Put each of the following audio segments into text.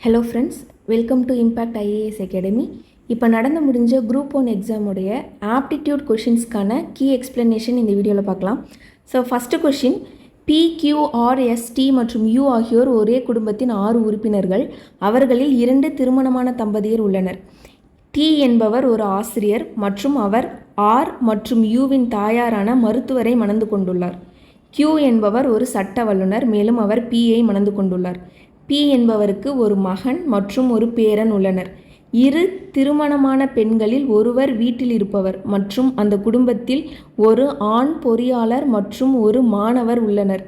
Hello friends, welcome to impact IAS academy. இப்போ நடந்து முடிஞ்ச குரூப் 1 எக்ஸாமுடைய ஆப்டிடியூட் கொஷின்ஸ்க்கான கீ எக்ஸ்ப்ளனேஷன் இந்த வீடியோவில் பார்க்கலாம். ஸோ ஃபஸ்ட்டு கொஷின், PQRST மற்றும் U ஆகியோர் ஒரே குடும்பத்தின் 6 உறுப்பினர்கள். அவர்களில் 2 திருமணமான தம்பதியர் உள்ளனர். T என்பவர் ஒரு ஆசிரியர் மற்றும் அவர் R மற்றும் Uவின் தாயாரான மருத்துவரை மணந்து கொண்டுள்ளார். Q என்பவர் ஒரு சட்ட வல்லுனர், மேலும் அவர் Pயை மணந்து கொண்டுள்ளார். P என்பவருக்கு ஒரு மகன் மற்றும் ஒரு பேரன் உள்ளனர். இரு திருமணமான பெண்களில் ஒருவர் வீட்டில் இருப்பவர் மற்றும் அந்த குடும்பத்தில் ஒரு ஆண் பொறியாளர் மற்றும் ஒரு மாணவர் உள்ளனர்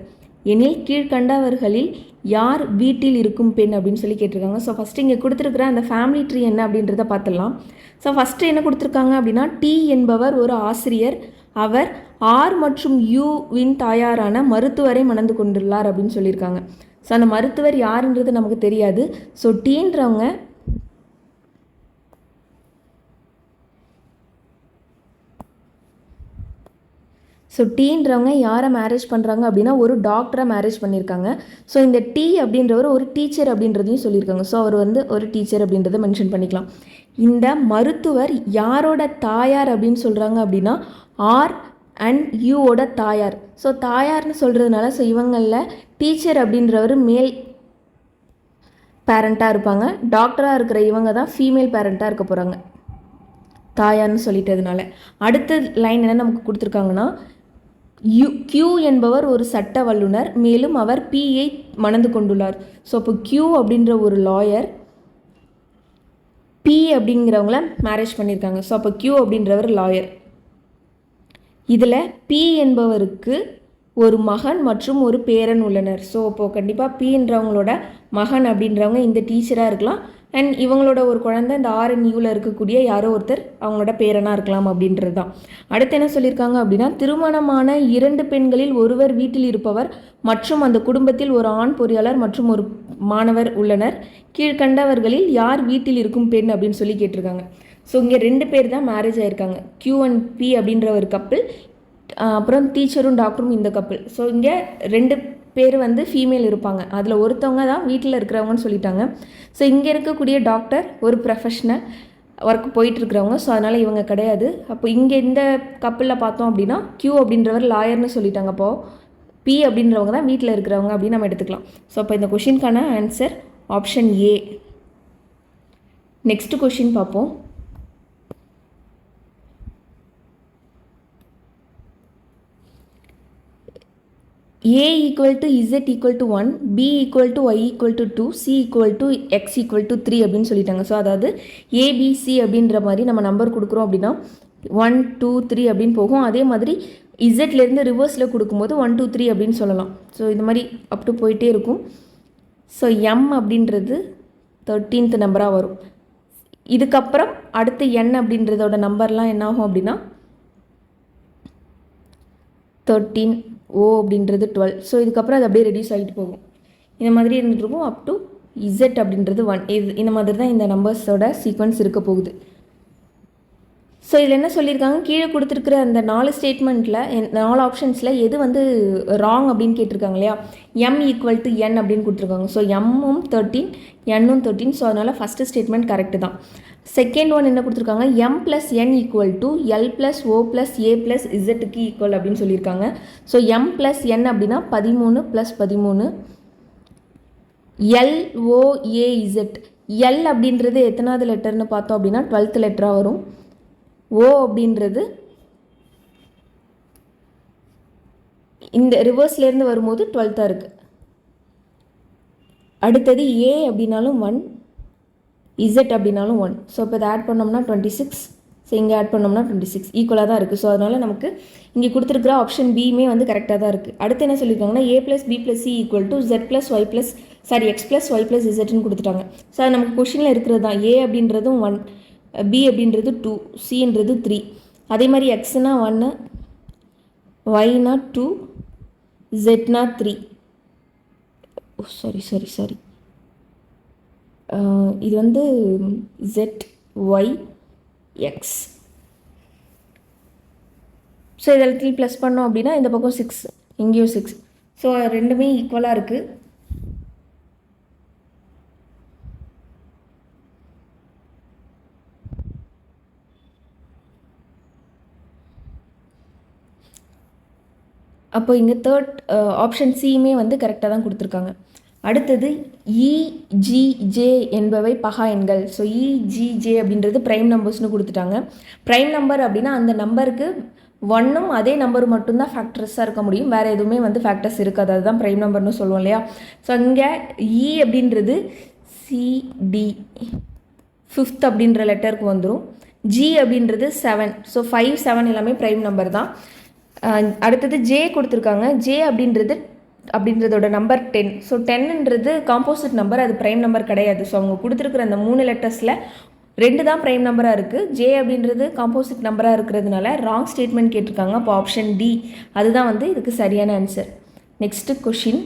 எனில் கீழ்கண்டவர்களில் யார் வீட்டில் இருக்கும் பெண் அப்படின்னு சொல்லி கேட்டிருக்காங்க. ஸோ ஃபஸ்ட்டு இங்கே கொடுத்துருக்குற அந்த ஃபேமிலி ட்ரீ என்ன அப்படின்றத பார்த்துடலாம். ஸோ ஃபஸ்ட்டு என்ன கொடுத்துருக்காங்க அப்படின்னா, T என்பவர் ஒரு ஆசிரியர், அவர் R மற்றும் Uவின் தாயாரான மருத்துவரை மணந்து கொண்டுள்ளார் அப்படின்னு சொல்லியிருக்காங்க. ஸோ அந்த மருத்துவர் யாருன்றது நமக்கு தெரியாது. ஸோ டீன்றவங்க யாரை மேரேஜ் பண்ணுறாங்க அப்படின்னா ஒரு டாக்டரை மேரேஜ் பண்ணியிருக்காங்க. ஸோ இந்த T அப்படின்றவர் ஒரு டீச்சர் அப்படின்றதையும் சொல்லியிருக்காங்க. ஸோ அவர் ஒரு டீச்சர் அப்படின்றத மென்ஷன் பண்ணிக்கலாம். இந்த மருத்துவர் யாரோட தாயார் அப்படின்னு சொல்கிறாங்க அப்படின்னா R அண்ட் Uவோட தாயார். ஸோ தாயார்னு சொல்கிறதுனால ஸோ இவங்களில் டீச்சர் அப்படின்றவர் மேல் பேரண்ட்டாக இருப்பாங்க. டாக்டராக இருக்கிற இவங்க தான் ஃபீமேல் பேரண்ட்டாக இருக்க போகிறாங்க, தாயார்னு சொல்லிட்டதுனால. அடுத்த லைன் என்ன நமக்கு கொடுத்துருக்காங்கன்னா, Q என்பவர் ஒரு சட்ட வல்லுனர், மேலும் அவர் Pயை மணந்து கொண்டுள்ளார். ஸோ இப்போ Q அப்படின்ற ஒரு லாயர் P அப்படிங்கிறவங்கள மேரேஜ் பண்ணியிருக்காங்க. ஸோ அப்போ Q அப்படின்றவர் லாயர். இதில் P என்பவருக்கு ஒரு மகன் மற்றும் ஒரு பேரன் உள்ளனர். ஸோ இப்போது கண்டிப்பாக Pன்றவங்களோட மகன் அப்படின்றவங்க இந்த டீச்சராக இருக்கலாம். அண்ட் இவங்களோட ஒரு குழந்தை இந்த RNUவில் இருக்கக்கூடிய யாரோ ஒருத்தர் அவங்களோட பேரனாக இருக்கலாம் அப்படின்றது தான். அடுத்து என்ன சொல்லியிருக்காங்க அப்படின்னா, திருமணமான 2 பெண்களில் ஒருவர் வீட்டில் இருப்பவர் மற்றும் அந்த குடும்பத்தில் ஒரு ஆண் பொறியாளர் மற்றும் ஒரு மாணவர் உள்ளனர். கீழ்கண்டவர்களில் யார் வீட்டில் இருக்கும் பெண் அப்படின்னு சொல்லி கேட்டிருக்காங்க. ஸோ இங்கே 2 பேர் தான் மேரேஜ் ஆகியிருக்காங்க. Q அண்ட் P அப்படின்ற ஒரு கப்பிள், அப்புறம் டீச்சரும் டாக்டரும் இந்த கப்பிள். ஸோ இங்கே 2 பேர் ஃபீமேல் இருப்பாங்க. அதில் ஒருத்தவங்க தான் வீட்டில் இருக்கிறவங்கன்னு சொல்லிட்டாங்க. ஸோ இங்கே இருக்கக்கூடிய டாக்டர் ஒரு ப்ரொஃபஷ்னல் ஒர்க் போயிட்டுருக்கிறவங்க. ஸோ அதனால் இவங்க கிடையாது. அப்போ இங்கே இந்த கப்பிளில் பார்த்தோம் அப்படின்னா Q அப்படின்றவர் லாயர்னு சொல்லிட்டாங்க. அப்போது P அப்படின்றவங்க தான் வீட்டில் இருக்கிறவங்க அப்படின்னு நம்ம எடுத்துக்கலாம். ஸோ அப்போ இந்த கொஷினுக்கான answer option A. Next question பார்ப்போம். A equal to Z equal to 1, B equal to Y equal to 2, C equal to X equal to 3 அப்படின்னு சொல்லிட்டாங்க. ஸோ அதாவது ABC அப்படின்ற மாதிரி நம்ம நம்பர் கொடுக்குறோம் அப்படின்னா 1 2 3 அப்படின்னு போகும். அதே மாதிரி இசட்லேருந்து ரிவர்ஸில் கொடுக்கும்போது 1 2 3 அப்படின்னு சொல்லலாம். ஸோ இந்த மாதிரி அப் டு போயிட்டே இருக்கும். ஸோ M அப்படின்றது 13th நம்பராக வரும். இதுக்கப்புறம் அடுத்து N அப்படின்றதோட நம்பர்லாம் என்ன ஆகும் அப்படின்னா 13, O அப்படின்றது 12. ஸோ இதுக்கப்புறம் அது அப்படியே ரெடியூஸ் ஆகிட்டு போகும். இந்த மாதிரி இருந்துருக்கும் அப் டு Z அப்படின்றது 1. இந்த மாதிரி தான் இந்த நம்பர்ஸோட சீக்வன்ஸ் இருக்க போகுது. ஸோ இதில் என்ன சொல்லியிருக்காங்க, கீழே கொடுத்துருக்குற அந்த 4 ஸ்டேட்மெண்ட்டில் 4 ஆப்ஷன்ஸில் எது ராங் அப்படின்னு கேட்டிருக்காங்க இல்லையா. M ஈக்குவல் டு N அப்படின்னு கொடுத்துருக்காங்க. ஸோ M-ம் 13, N-ம் 13. ஸோ அதனால் ஃபஸ்ட்டு ஸ்டேட்மெண்ட் கரெக்டு தான். செகண்ட் ஒன் என்ன கொடுத்துருக்காங்க, M + N equal to L + O + A + Zக்கு ஈக்குவல் அப்படின்னு சொல்லியிருக்காங்க. ஸோ M + N அப்படின்னா 13 + 13, LOAZ. L அப்படின்றது எத்தனாவது லெட்டர்னு பார்த்தோம் அப்படின்னா 12th லெட்டராக வரும். O அப்படின்றது இந்த ரிவர்ஸ்லேருந்து வரும்போது 12th இருக்குது. அடுத்தது A அப்படின்னாலும் 1, Z அப்படின்னாலும் 1. ஸோ இப்போ இதை ஆட் பண்ணோம்னா 26. ஸோ இங்கே ஆட் பண்ணோம்னா 26 ஈக்குவலாக தான் இருக்குது. ஸோ அதனால் நமக்கு இங்கே கொடுத்துருக்குற ஆப்ஷன் பியுமே கரெக்டாக தான் இருக்குது. அடுத்து என்ன சொல்லியிருக்காங்கன்னா, A + B + C equal to Z + Y + X + Y + Zன்னு கொடுத்துட்டாங்க. ஸோ அது நமக்கு கொஷினில் இருக்கிறது தான். A அப்படின்றதும் 1, B அப்படின்றது 2, Cன்றது 3. அதே மாதிரி Xனா 1, Yனா 2, Zனா 3. சாரி இது Z, Y, X. ஸோ இதில் 3 ப்ளஸ் பண்ணோம் அப்படின்னா இந்த பக்கம் 6, இங்கேயும் 6. ஸோ ரெண்டுமே ஈக்குவலாக இருக்குது. அப்போ இங்கே தேர்ட் ஆப்ஷன் சியுமே வந்து கரெக்டாக தான் கொடுத்துருக்காங்க. அடுத்தது இஜிஜே என்பவை பகா எண்கள். ஸோ இஜிஜே அப்படின்றது ப்ரைம் நம்பர்ஸ்னு கொடுத்துட்டாங்க. ப்ரைம் நம்பர் அப்படின்னா அந்த நம்பருக்கு ஒன்றும் அதே நம்பர் மட்டும்தான் ஃபேக்டர்ஸாக இருக்க முடியும், வேறு எதுவுமே வந்து ஃபேக்டர்ஸ் இருக்காது. அதுதான் ப்ரைம் நம்பர்னு சொல்லுவோம் இல்லையா. ஸோ இங்கே அப்படின்றது சிடி ஃபிஃப்த் அப்படின்ற லெட்டருக்கு வந்துடும். ஜி அப்படின்றது 7. ஸோ 5, 7 எல்லாமே ப்ரைம் நம்பர் தான். அடுத்தது ஜே கொடுத்துருக்காங்க. ஜே அப்படின்றதோட நம்பர் 10. ஸோ 10ன்றது காம்போசிட் நம்பர், அது ப்ரைம் நம்பர் கிடையாது. ஸோ அவங்க கொடுத்துருக்குற அந்த 3 லெட்டர்ஸில் 2 தான் ப்ரைம் நம்பராக இருக்குது. ஜே அப்படின்றது காம்போசிட் நம்பராக இருக்கிறதுனால ராங் ஸ்டேட்மெண்ட் கேட்டிருக்காங்க. அப்போ ஆப்ஷன் டி அதுதான் வந்து இதுக்கு சரியான ஆன்சர். Next question.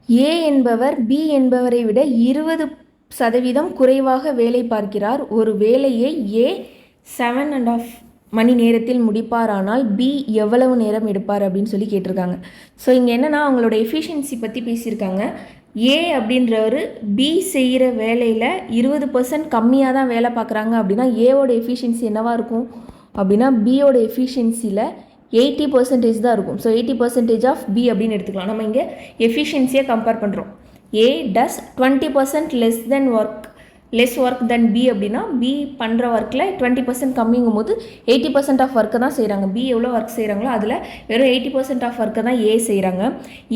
ஏ என்பவர் பி என்பவரை விட 20% குறைவாக வேலை பார்க்கிறார். ஒரு வேலையை ஏ 7.5 மணி நேரத்தில் முடிப்பாரானால் பி எவ்வளவு நேரம் எடுப்பார் அப்படின்னு சொல்லி கேட்டிருக்காங்க. ஸோ இங்கே என்னென்னா அவங்களோட எஃபிஷியன்சி பற்றி பேசியிருக்காங்க. ஏ அப்படின்றவர் பி செய்கிற வேலையில் 20% கம்மியாக தான் வேலை பார்க்குறாங்க அப்படின்னா ஏவோட எஃபிஷியன்சி என்னவாக இருக்கும் அப்படின்னா பியோட எஃபிஷியன்சியில் 80% தான் இருக்கும். ஸோ 80% ஆஃப் பி அப்படின்னு எடுத்துக்கலாம். நம்ம இங்கே எஃபிஷியன்சியை கம்பேர் பண்ணுறோம். ஏ டஸ் 20% லெஸ் ஒர்க் தென் பி அப்படின்னா பி பண்ணுற ஒர்க்கில் 20% கம்மிங்கும் போது 80% ஆஃப் ஒர்க்கை தான் செய்கிறாங்க. பி எவ்வளோ ஒர்க் செய்கிறாங்களோ அதில் வெறும் 80% ஆஃப் ஒர்க்கை தான் ஏ செய்கிறாங்க.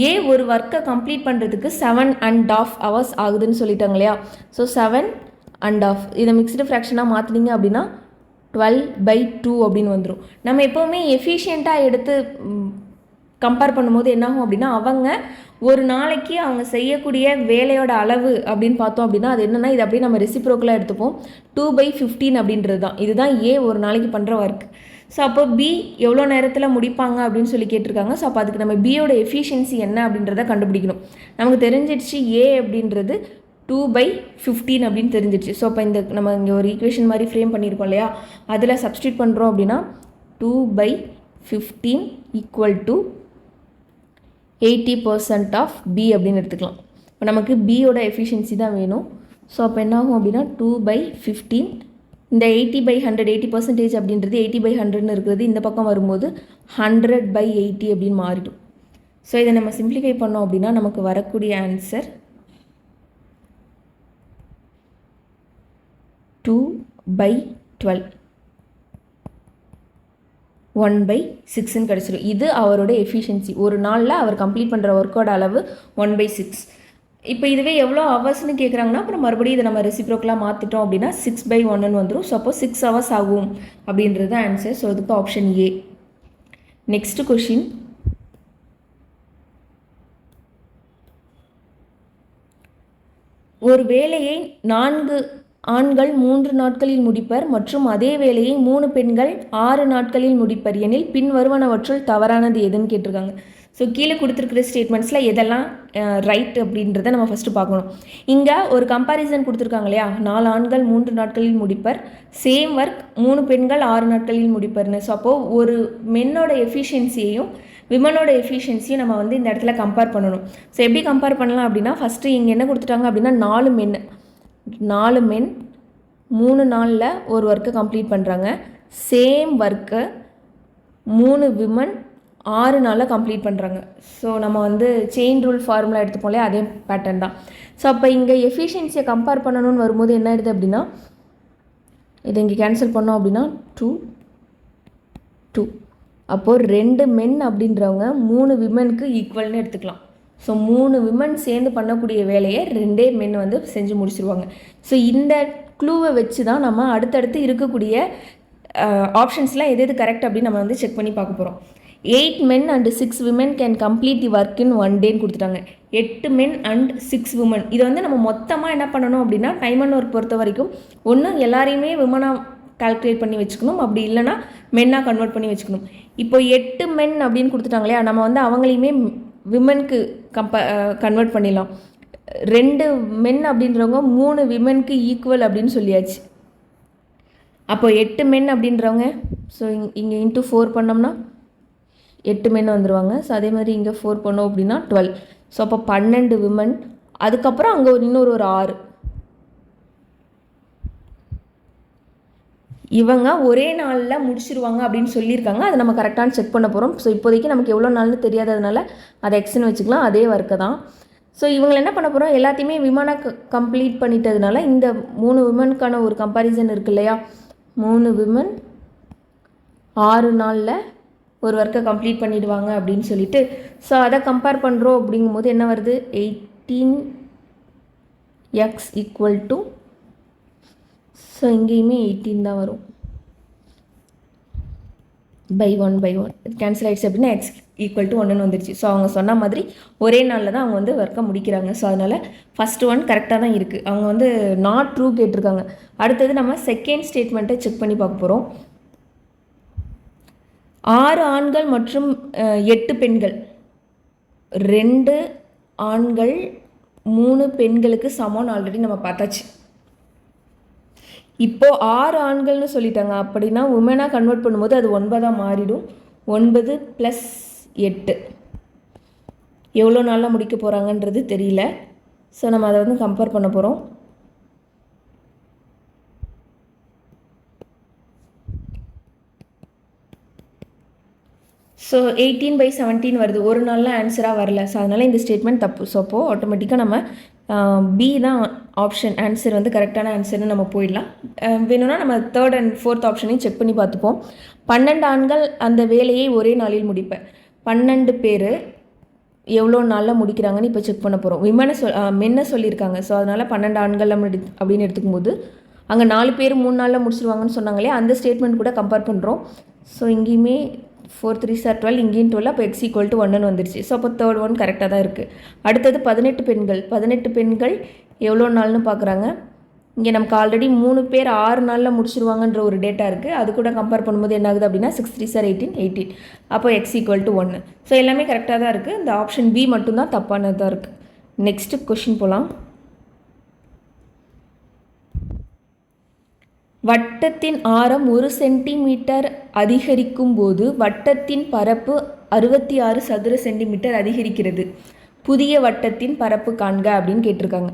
ஏ ஒரு ஒர்க்கை கம்ப்ளீட் பண்ணுறதுக்கு 7.5 hours ஆகுதுன்னு சொல்லிட்டாங்க இல்லையா. ஸோ 7.5 இதை மிக்ஸ்டு ஃப்ராக்ஷனாக மாற்றினீங்க அப்படின்னா 12/2 அப்படின்னு வந்துடும். நம்ம எப்போவுமே எஃபிஷியண்ட்டாக எடுத்து கம்பேர் பண்ணும்போது என்னாகும் அப்படின்னா அவங்க ஒரு நாளைக்கு அவங்க செய்யக்கூடிய வேலையோட அளவு அப்படின்னு பார்த்தோம் அப்படின்னா அது என்னென்னா இது அப்படியே நம்ம ரெசிப்ரோக்கலாக எடுத்துப்போம். 2/15 அப்படின்றது தான். இதுதான் ஏ ஒரு நாளைக்கு பண்ணுற ஒர்க். ஸோ அப்போ பி எவ்வளோ நேரத்தில் முடிப்பாங்க அப்படின்னு சொல்லி கேட்டிருக்காங்க. ஸோ அப்போ அதுக்கு நம்ம பியோட எஃபிஷியன்சி என்ன அப்படின்றத கண்டுபிடிக்கணும். நமக்கு தெரிஞ்சிடுச்சு ஏ அப்படின்றது 2/15 அப்படின்னு தெரிஞ்சிடுச்சு. ஸோ அப்போ இந்த நம்ம இங்கே ஒரு ஈக்குவேஷன் மாதிரி ஃப்ரேம் பண்ணியிருக்கோம் இல்லையா, அதில் சப்ஸ்டியூட் பண்ணுறோம் அப்படின்னா 2/15 = 80% ஆஃப் பி அப்படின்னு எடுத்துக்கலாம். இப்போ நமக்கு பியோட எஃபிஷியன்சி தான் வேணும். ஸோ அப்போ என்ன ஆகும் அப்படின்னா 2/15 இந்த 80/100 80% அப்படின்றது 80/100ன்னு இருக்கிறது இந்த பக்கம் வரும்போது 100/80 அப்படின்னு மாறிடும். ஸோ இதை நம்ம சிம்பிளிஃபை பண்ணோம் அப்படின்னா நமக்கு வரக்கூடிய ஆன்சர் 2/12 1/6ன்னு கிடச்சிடும். இது அவரோட எஃபிஷியன்சி. ஒரு நாளில் அவர் கம்ப்ளீட் பண்ணுற ஒர்க்கோட அளவு 1/6. இப்போ இதுவே எவ்வளோ ஹவர்ஸ்னு கேட்குறாங்கன்னா அப்புறம் மறுபடியும் இதை நம்ம ரெசிப்ரோக்கலாக மாற்றிட்டோம் அப்படின்னா 6/1ன்னு வந்துடும். ஸோ அப்போ 6 hours ஆகும் அப்படின்றது ஆன்சர். ஸோ இதுக்கு ஆப்ஷன் ஏ. Next question. ஒரு வேலையை 4 ஆண்கள் 3 நாட்களில் முடிப்பர் மற்றும் அதே வேலையை 3 பெண்கள் 6 நாட்களில் முடிப்பர் எனில் பின்வருவனவற்றுள் தவறானது எதுன்னு கேட்டிருக்காங்க. ஸோ கீழே கொடுத்துருக்கிற ஸ்டேட்மெண்ட்ஸில் எதெல்லாம் ரைட் அப்படின்றத நம்ம ஃபஸ்ட்டு பார்க்கணும். இங்கே ஒரு கம்பேரிசன் கொடுத்துருக்காங்க இல்லையா, 4 ஆண்கள் 3 நாட்களில் முடிப்பர், சேம் ஒர்க் 3 பெண்கள் 6 நாட்களில் முடிப்பர்னு. ஸோ அப்போது ஒரு மென்னோட எஃபிஷியன்சியையும் விமனோட எஃபிஷியன்சியும் நம்ம வந்து இந்த இடத்துல கம்பேர் பண்ணணும். ஸோ எப்படி கம்பேர் பண்ணலாம் அப்படின்னா ஃபஸ்ட்டு இங்கே என்ன கொடுத்துட்டாங்க அப்படின்னா 4 மென் 3 நாளில் ஒரு ஒர்க்கை கம்ப்ளீட் பண்ணுறாங்க. சேம் ஒர்க்கை 3 விமன் 6 நாளில் கம்ப்ளீட் பண்ணுறாங்க. ஸோ நம்ம வந்து செயின் ரூல் ஃபார்முலா எடுத்துப்போம்லே அதே பேட்டர்ன் தான். ஸோ அப்போ இங்கே எஃபிஷியன்சியை கம்பேர் பண்ணணும்னு வரும்போது என்ன ஆயிடுது அப்படின்னா இதை இங்கே கேன்சல் பண்ணோம் அப்படின்னா 2 அப்போது 2 மென் அப்படின்றவங்க 3 விமனுக்கு ஈக்குவல்னு எடுத்துக்கலாம். ஸோ 3 விமன் சேர்ந்து பண்ணக்கூடிய வேலையை 2 மென் வந்து செஞ்சு முடிச்சிருவாங்க. ஸோ இந்த க்ளூவை வச்சு தான் நம்ம அடுத்தடுத்து இருக்கக்கூடிய ஆப்ஷன்ஸ்லாம் எது கரெக்ட் அப்படின்னு நம்ம வந்து செக் பண்ணி பார்க்க போகிறோம். 8 men and 6 women can complete the work in 1 day கொடுத்துட்டாங்க. 8 men and 6 women. இதை வந்து நம்ம மொத்தமாக என்ன பண்ணணும் அப்படின்னா டைம் அண்ட் ஒர்க் பொறுத்த வரைக்கும் ஒன்று எல்லாரையுமே விமனாக கால்குலேட் பண்ணி வச்சுக்கணும், அப்படி இல்லைனா மென்னாக கன்வெர்ட் பண்ணி வச்சுக்கணும். இப்போ 8 men அப்படின்னு கொடுத்துட்டாங்களே, நம்ம வந்து அவங்களையுமே விமனுக்கு கன்வெர்ட் பண்ணிடலாம். 2 men அப்படின்றவங்க 3 விமனுக்கு ஈக்குவல் அப்படின்னு சொல்லியாச்சு. அப்போ 8 men அப்படின்றவங்க ஸோ இங்கே இன்ட்டு 4 பண்ணோம்னா 8 men வந்துடுவாங்க. ஸோ அதே மாதிரி இங்கே 4 பண்ணோம் அப்படின்னா 12. ஸோ அப்போ 12 விமன், அதுக்கப்புறம் அங்கே இன்னொரு 6 இவங்க ஒரே நாளில் முடிச்சிருவாங்க அப்படின்னு சொல்லியிருக்காங்க. அதை நம்ம கரெக்டான செக் பண்ண போகிறோம். ஸோ இப்போதைக்கு நமக்கு எவ்வளோ நாள்னு தெரியாததுனால அதை எக்ஸ்ன்னு வச்சுக்கலாம். அதே ஒர்க்கு தான். ஸோ இவங்களை என்ன பண்ண போகிறோம், எல்லாத்தையுமே விமானா கம்ப்ளீட் பண்ணிட்டதுனால இந்த 3 விமனுக்கான ஒரு கம்பாரிசன் இருக்கு இல்லையா, 3 விமன் 6 நாளில் ஒரு ஒர்க்கை கம்ப்ளீட் பண்ணிடுவாங்க அப்படின்னு சொல்லிட்டு, ஸோ அதை கம்பேர் பண்ணுறோம். அப்படிங்கும்போது என்ன வருது, 18x ஈக்குவல் டு, ஸோ இங்கேயுமே 18 தான் வரும், பை 1 இது கேன்சல் ஆகிடுச்சு அப்படின்னா x ஈக்குவல் டு 1ன்னு வந்துடுச்சு. ஸோ அவங்க சொன்ன மாதிரி ஒரே நாளில் தான் அவங்க வந்து ஒர்க்கை முடிக்கிறாங்க. ஸோ அதனால் ஃபஸ்ட்டு ஒன் கரெக்டாக தான் இருக்குது. அவங்க வந்து நாட் ட்ரூ கேட்டிருக்காங்க. அடுத்தது நம்ம செகண்ட் ஸ்டேட்மெண்ட்டை செக் பண்ணி பார்க்க போகிறோம். 6 ஆண்கள் மற்றும் 8 பெண்கள், 2 ஆண்கள் 3 பெண்களுக்கு சமம்னு ஆல்ரெடி நம்ம பார்த்தாச்சு. இப்போது 6 ஆண்கள்னு சொல்லிட்டாங்க அப்படின்னா உமனாக கன்வெர்ட் பண்ணும்போது அது 9ஆக மாறிடும். 9 + 8 எவ்வளோ நாளில் முடிக்க போகிறாங்கன்றது தெரியல. ஸோ நம்ம அதை வந்து கம்பேர் பண்ண போகிறோம். ஸோ 18/17 வருது, ஒரு நாளில் ஆன்சராக வரல. ஸோ அதனால் இந்த ஸ்டேட்மெண்ட் தப்பு. ஸோ அப்போது ஆட்டோமேட்டிக்காக நம்ம பி தான் ஆப்ஷன் ஆன்சர் வந்து கரெக்டான ஆன்சர்னு நம்ம போயிடலாம். வேணும்னா நம்ம 3rd and 4th ஆப்ஷனையும் செக் பண்ணி பார்த்துப்போம். 12 ஆண்கள் அந்த வேலையை ஒரே நாளில் முடிப்பேன். 12 பேர் எவ்வளோ நாளில் முடிக்கிறாங்கன்னு இப்போ செக் பண்ண போகிறோம். மென்னை சொல்லியிருக்காங்க. ஸோ அதனால் 12 ஆண்கள் அப்படின்னு எடுத்துக்கும்போது அங்கே 4 பேர் 3 நாளில் முடிச்சிருவாங்கன்னு சொன்னாங்களே, அந்த ஸ்டேட்மெண்ட் கூட கம்பேர் பண்ணுறோம். ஸோ இங்கேயுமே 4 3 are 12, இங்கேயும் 12, அப்போ x ஈக்குவல் டு 1ன்னு வந்துடுச்சு. ஸோ அப்போ 3rd ஒன் கரெக்டாக தான் இருக்குது. அடுத்தது 18 பெண்கள் எவ்வளோ நாள்னு பார்க்குறாங்க. இங்கே நமக்கு ஆல்ரெடி 3 பேர் 6 நாளில் முடிச்சிருவாங்கன்ற ஒரு டேட்டா இருக்குது. அது கூட கம்பேர் பண்ணும்போது என்ன ஆகுது அப்படின்னா 6 3 are 18, அப்போ x ஈக்குவல் டு 1. ஸோ எல்லாமே கரெக்டாக தான் இருக்குது. இந்த ஆப்ஷன் பி மட்டும்தான் தப்பானதாக இருக்குது. நெக்ஸ்ட்டு கொஷின் போகலாம். வட்டத்தின் ஆரம் 1 சென்டிமீட்டர் அதிகரிக்கும் போது வட்டத்தின் பரப்பு 66 சதுர சென்டிமீட்டர் அதிகரிக்கிறது. புதிய வட்டத்தின் பரப்பு காண்க அப்படின்னு கேட்டிருக்காங்க.